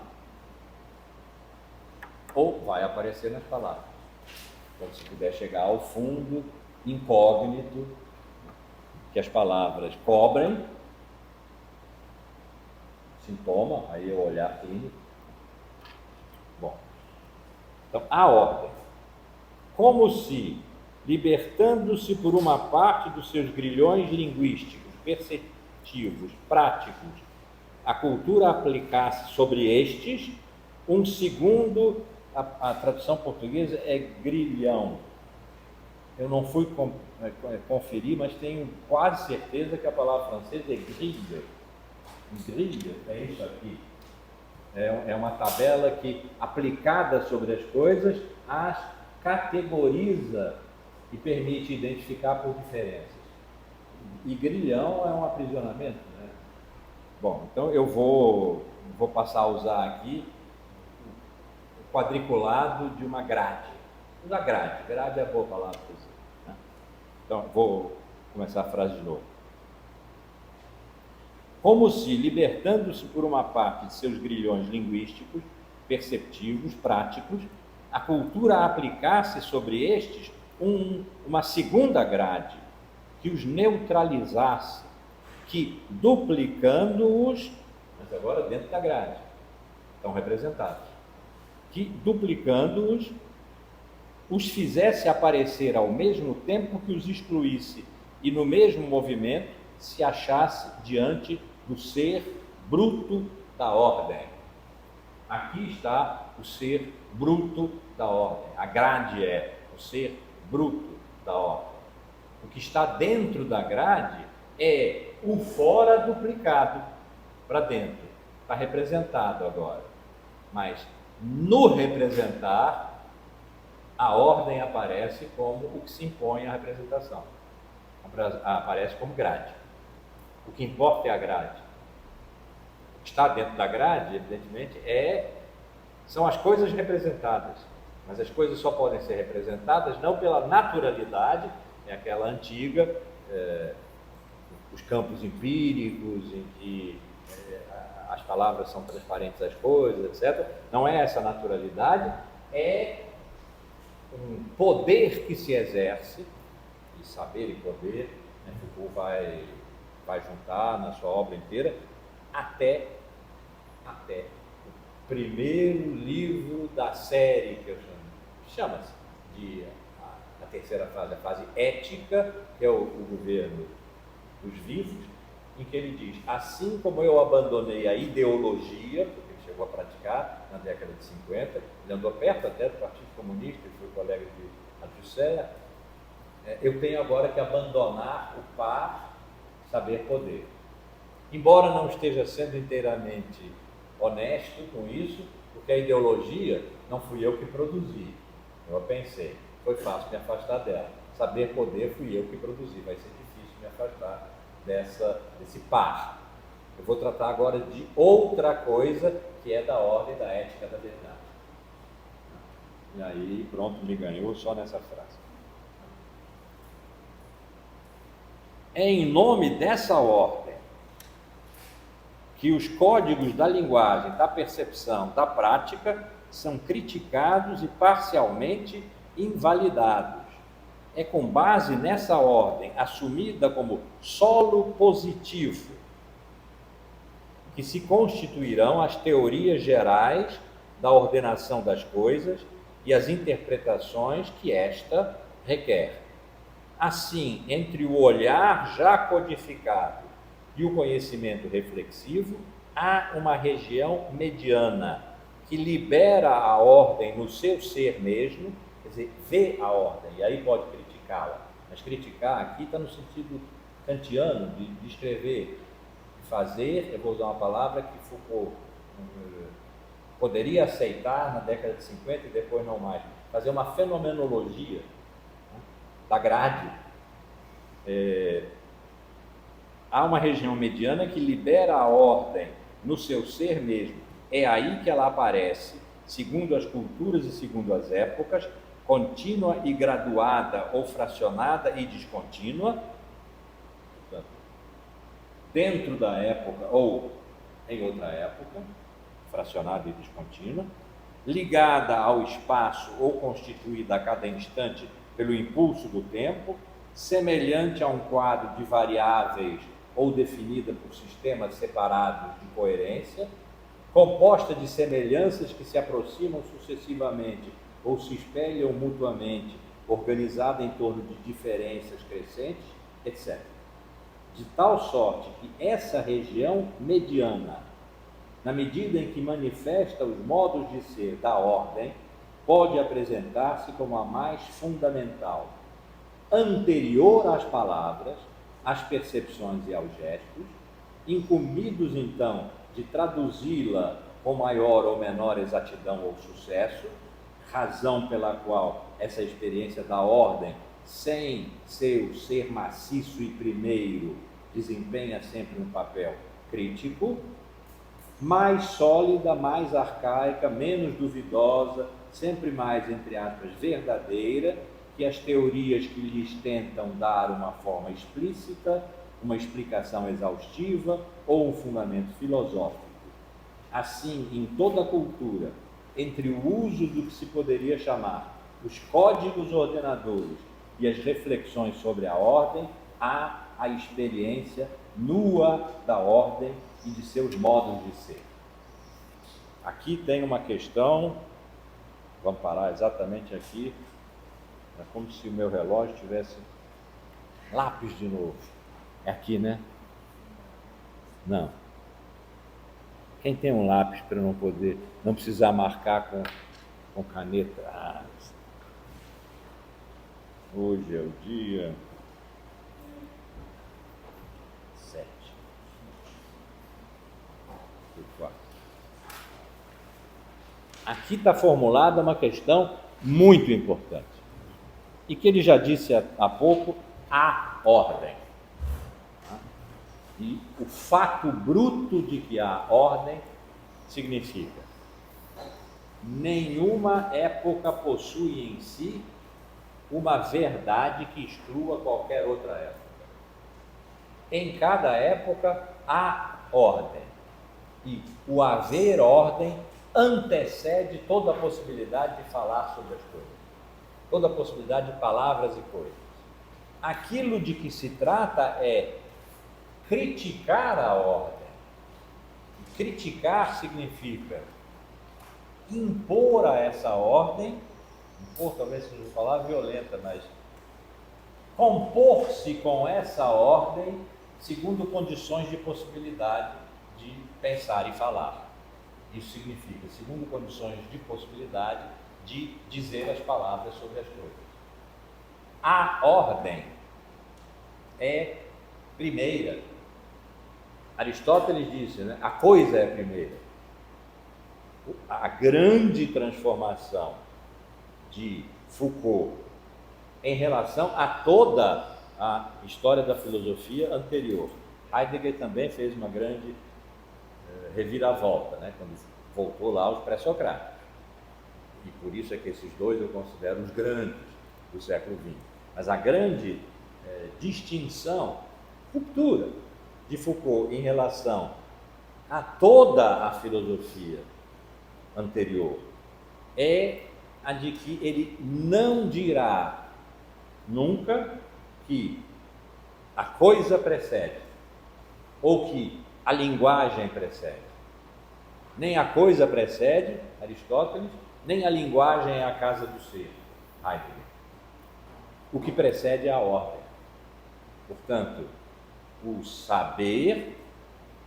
Ou vai aparecer nas palavras. Então, se puder chegar ao fundo incógnito que as palavras cobrem, sintoma, aí é o olhar clínico. Bom, então, a ordem. Como se, libertando-se por uma parte dos seus grilhões linguísticos, perceptivos, práticos, a cultura aplicasse sobre estes, um segundo, a tradução portuguesa é grilhão. Eu não fui conferir, mas tenho quase certeza que a palavra francesa é grille. Grille é isso aqui. É uma tabela que, aplicada sobre as coisas, as categoriza e permite identificar por diferenças. E grilhão é um aprisionamento, né? Bom, então eu vou passar a usar aqui o quadriculado de uma grade. Usa grade. Grade é a boa palavra para isso, né? Então, vou começar a frase de novo. Como se, libertando-se por uma parte de seus grilhões linguísticos, perceptivos, práticos, a cultura aplicasse sobre estes uma segunda grade, que os neutralizasse, que, duplicando-os, mas agora dentro da grade, estão representados, que, duplicando-os, os fizesse aparecer ao mesmo tempo que os excluísse, e no mesmo movimento se achasse diante do ser bruto da ordem. Aqui está o ser bruto da ordem. A grade é o ser bruto da ordem. O que está dentro da grade é o fora duplicado para dentro. Está representado agora. Mas no representar, a ordem aparece como o que se impõe à representação. Aparece como grade. O que importa é a grade. O que está dentro da grade, evidentemente, são as coisas representadas. Mas as coisas só podem ser representadas não pela naturalidade, é aquela antiga, os campos empíricos, em que as palavras são transparentes às coisas, etc. Não é essa naturalidade, é um poder que se exerce, e saber e poder, né, Foucault vai juntar na sua obra inteira, até o primeiro livro da série que eu chama-se de a terceira fase, a fase ética, que é o governo dos vivos, em que ele diz: assim como eu abandonei a ideologia, porque ele chegou a praticar na década de 50, ele andou perto até do Partido Comunista, ele foi colega de Althusser, eu tenho agora que abandonar o par saber poder. Embora não esteja sendo inteiramente honesto com isso, porque a ideologia não fui eu que produzi. Eu pensei, foi fácil me afastar dela. Saber poder fui eu que produzi, vai ser difícil me afastar desse par. Eu vou tratar agora de outra coisa que é da ordem da ética da verdade. E aí, pronto, me ganhou só nessa frase. É em nome dessa ordem que os códigos da linguagem, da percepção, da prática são criticados e parcialmente invalidados. É com base nessa ordem, assumida como solo positivo, que se constituirão as teorias gerais da ordenação das coisas e as interpretações que esta requer. Assim, entre o olhar já codificado e o conhecimento reflexivo, há uma região mediana que libera a ordem no seu ser mesmo, quer dizer, vê a ordem, e aí pode criticá-la. Mas criticar aqui está no sentido kantiano de escrever, de fazer. Eu vou usar uma palavra que Foucault poderia aceitar na década de 50 e depois não mais. Fazer uma fenomenologia da grade. Há uma região mediana que libera a ordem no seu ser mesmo. É aí que ela aparece, segundo as culturas e segundo as épocas, contínua e graduada ou fracionada e descontínua, portanto, dentro da época ou em outra época, fracionada e descontínua, ligada ao espaço ou constituída a cada instante pelo impulso do tempo, semelhante a um quadro de variáveis ou definida por sistemas separados de coerência, composta de semelhanças que se aproximam sucessivamente ou se espelham mutuamente, organizada em torno de diferenças crescentes, etc. De tal sorte que essa região mediana, na medida em que manifesta os modos de ser da ordem, pode apresentar-se como a mais fundamental, anterior às palavras, às percepções e aos gestos, incumbidos então de traduzi-la com maior ou menor exatidão ou sucesso, razão pela qual essa experiência da ordem, sem seu ser maciço e primeiro, desempenha sempre um papel crítico, mais sólida, mais arcaica, menos duvidosa, sempre mais, entre aspas, verdadeira, que as teorias que lhes tentam dar uma forma explícita, uma explicação exaustiva ou um fundamento filosófico. Assim, em toda a cultura, entre o uso do que se poderia chamar os códigos ordenadores e as reflexões sobre a ordem, há a experiência nua da ordem e de seus modos de ser. Aqui tem uma questão, vamos parar exatamente aqui, é como se o meu relógio tivesse lápis de novo. É aqui, né? Não. Quem tem um lápis para não precisar marcar com caneta? Hoje é o dia 7. Aqui está formulada uma questão muito importante. E que ele já disse há pouco, a ordem. E o fato bruto de que há ordem significa: nenhuma época possui em si uma verdade que exclua qualquer outra época. Em cada época há ordem, e o haver ordem antecede toda a possibilidade de falar sobre as coisas, toda a possibilidade de palavras e coisas. Aquilo de que se trata é criticar a ordem. Criticar significa impor a essa ordem, impor talvez seja uma palavra violenta, mas compor-se com essa ordem segundo condições de possibilidade de pensar e falar. Isso significa, segundo condições de possibilidade de dizer as palavras sobre as coisas. A ordem é primeira. Aristóteles disse, né? A coisa é primeira. A grande transformação de Foucault em relação a toda a história da filosofia anterior. Heidegger também fez uma grande reviravolta, né? Quando voltou lá aos pré-socráticos. E por isso é que esses dois eu considero os grandes do século XX. Mas a grande distinção, ruptura de Foucault em relação a toda a filosofia anterior é a de que ele não dirá nunca que a coisa precede ou que a linguagem precede. Nem a coisa precede, Aristóteles, nem a linguagem é a casa do ser, Heidegger. O que precede é a ordem. Portanto, o saber,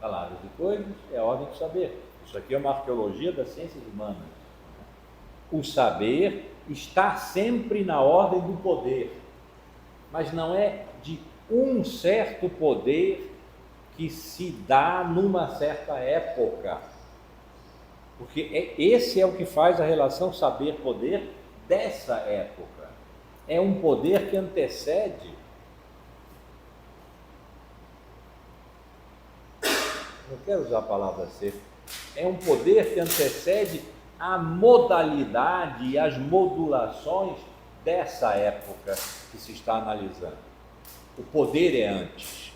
palavras e coisas, é a ordem do saber. Isso aqui é uma arqueologia das ciências humanas. O saber está sempre na ordem do poder, mas não é de um certo poder que se dá numa certa época, porque esse é o que faz a relação saber-poder dessa época. É um poder que antecede, não quero usar a palavra ser, é um poder que antecede a modalidade e as modulações dessa época que se está analisando. O poder é antes,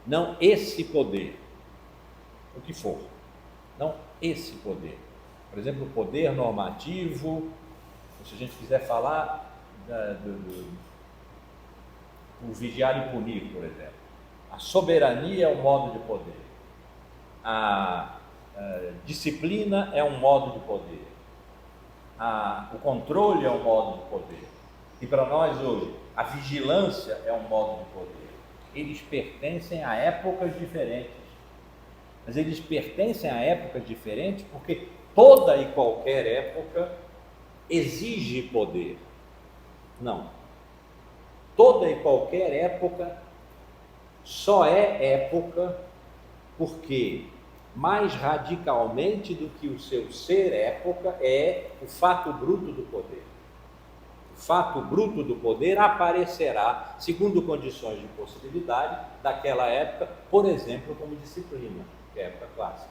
não esse poder, o que for, não esse poder. Por exemplo, o poder normativo, se a gente quiser falar do vigiar e punir, por exemplo. A soberania é um modo de poder. A disciplina é um modo de poder. O controle é um modo de poder. E para nós hoje, a vigilância é um modo de poder. Eles pertencem a épocas diferentes. Mas eles pertencem a épocas diferentes porque toda e qualquer época exige poder. Não. Toda e qualquer época só é época porque, mais radicalmente do que o seu ser época, é o fato bruto do poder. O fato bruto do poder aparecerá segundo condições de possibilidade daquela época, por exemplo, como disciplina, que é a época clássica.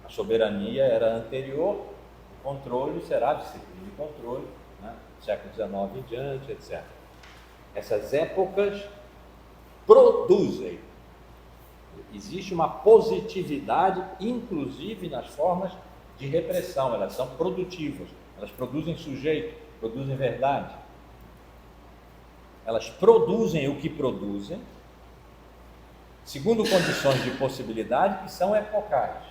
A soberania era anterior, o controle será disciplina e controle, né? Século XIX em diante, etc. Essas épocas produzem. Existe uma positividade, inclusive nas formas de repressão, elas são produtivas, elas produzem sujeito, produzem verdade. Elas produzem o que produzem, segundo condições de possibilidade que são epocais.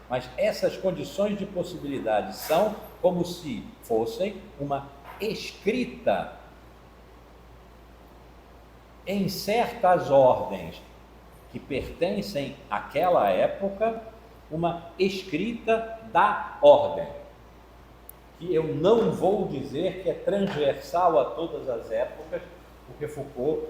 Mas essas condições de possibilidade são como se fossem uma escrita em certas ordens que pertencem àquela época, uma escrita da ordem, que eu não vou dizer que é transversal a todas as épocas, porque Foucault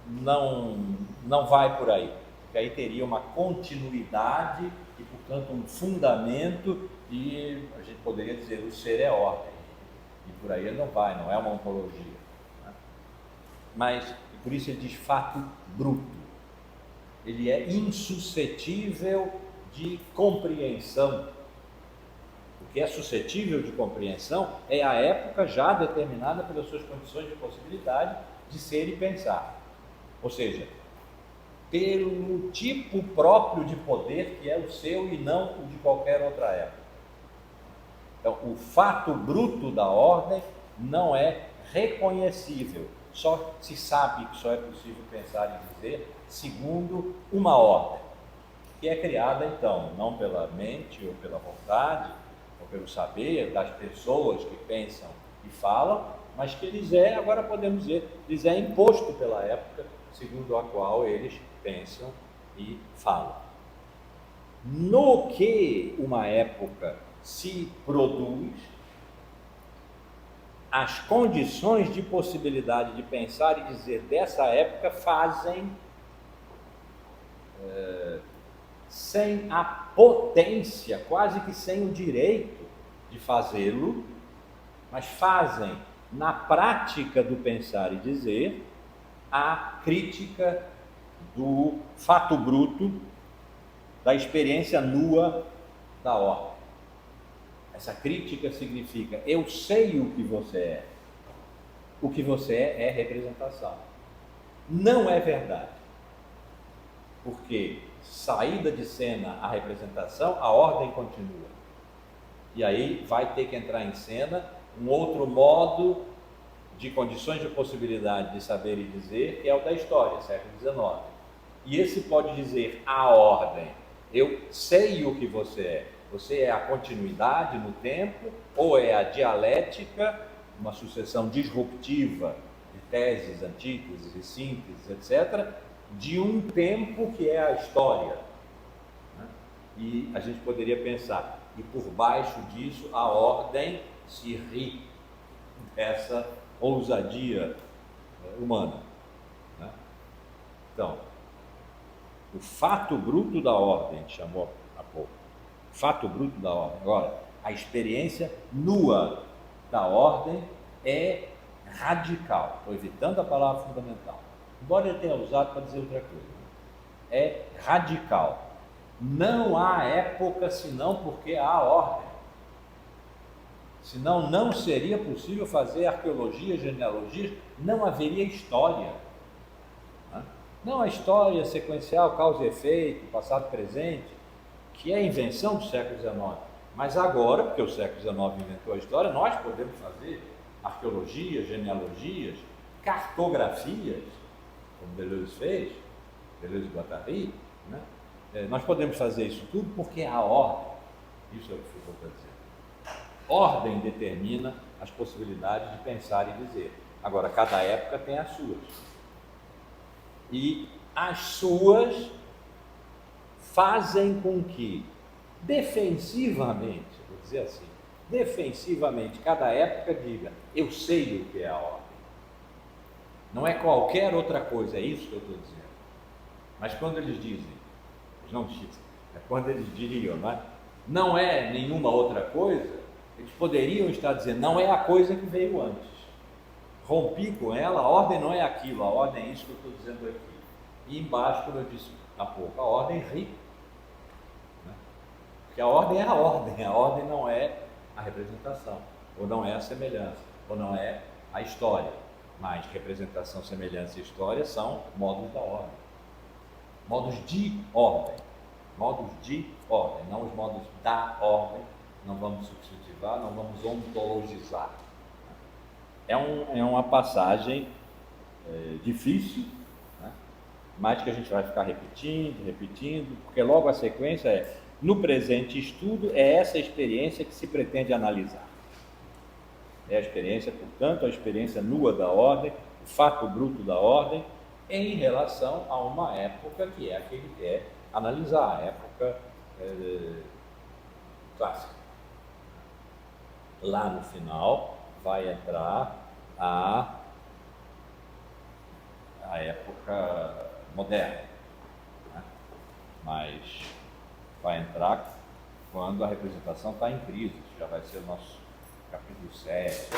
não vai por aí, porque aí teria uma continuidade e, portanto, um fundamento, e a gente poderia dizer o ser é ordem, e por aí ele não vai, não é uma ontologia, né? Mas, por isso ele diz fato bruto. Ele é insuscetível de compreensão. O que é suscetível de compreensão é a época já determinada pelas suas condições de possibilidade de ser e pensar. Ou seja, pelo tipo próprio de poder que é o seu e não o de qualquer outra época. Então, o fato bruto da ordem não é reconhecível. Só se sabe que só é possível pensar e dizer segundo uma ordem, que é criada então, não pela mente ou pela vontade, ou pelo saber das pessoas que pensam e falam, mas que lhes é, agora podemos dizer, lhes é imposto pela época segundo a qual eles pensam e falam. No que uma época se produz, as condições de possibilidade de pensar e dizer dessa época fazem, sem a potência, quase que sem o direito de fazê-lo, mas fazem na prática do pensar e dizer a crítica do fato bruto, da experiência nua da ordem. Essa crítica significa, eu sei o que você é. O que você é representação. Não é verdade. Porque saída de cena a representação, a ordem continua. E aí vai ter que entrar em cena um outro modo de condições de possibilidade de saber e dizer, que é o da história, século XIX. E esse pode dizer a ordem, eu sei o que você é. Você é a continuidade no tempo, ou é a dialética, uma sucessão disruptiva de teses, antíteses e sínteses, etc., de um tempo que é a história. E a gente poderia pensar, e por baixo disso a ordem se ri dessa ousadia humana. Então, o fato bruto da ordem, chamou há pouco, fato bruto da ordem. Agora, a experiência nua da ordem é radical. Estou evitando a palavra fundamental, embora ele tenha usado para dizer outra coisa. É radical. Não há época senão porque há ordem. Senão não seria possível fazer arqueologia, genealogia, não haveria história. Não a história sequencial, causa e efeito, passado e presente, que é a invenção do século XIX. Mas agora, porque o século XIX inventou a história, nós podemos fazer arqueologia, genealogias, cartografias, como Deleuze fez, Deleuze-Guattari, né? Nós podemos fazer isso tudo porque a ordem, isso é o que Foucault está dizendo, ordem determina as possibilidades de pensar e dizer. Agora, cada época tem as suas. E as suas fazem com que, defensivamente, vou dizer assim, defensivamente, cada época diga, eu sei o que é a ordem. Não é qualquer outra coisa, é isso que eu estou dizendo. Mas quando eles dizem, não dizem, é quando eles diriam, não é nenhuma outra coisa, eles poderiam estar dizendo, não é a coisa que veio antes. Rompi com ela, a ordem não é aquilo, a ordem é isso que eu estou dizendo aqui. E embaixo, como eu disse há pouco, a ordem ri. Porque a ordem é a ordem não é a representação, ou não é a semelhança, ou não é a história. Mas representação, semelhança e história são modos da ordem. Modos de ordem. Modos de ordem, não os modos da ordem. Não vamos substantivar, não vamos ontologizar. É uma passagem difícil, né? Mas que a gente vai ficar repetindo, porque logo a sequência é: no presente estudo, é essa experiência que se pretende analisar. É a experiência, portanto, a experiência nua da ordem, o fato bruto da ordem, em relação a uma época que é a que ele quer analisar, a época clássica. Lá no final vai entrar a época moderna, né? Mas vai entrar quando a representação está em crise, já vai ser o nosso capítulo 7,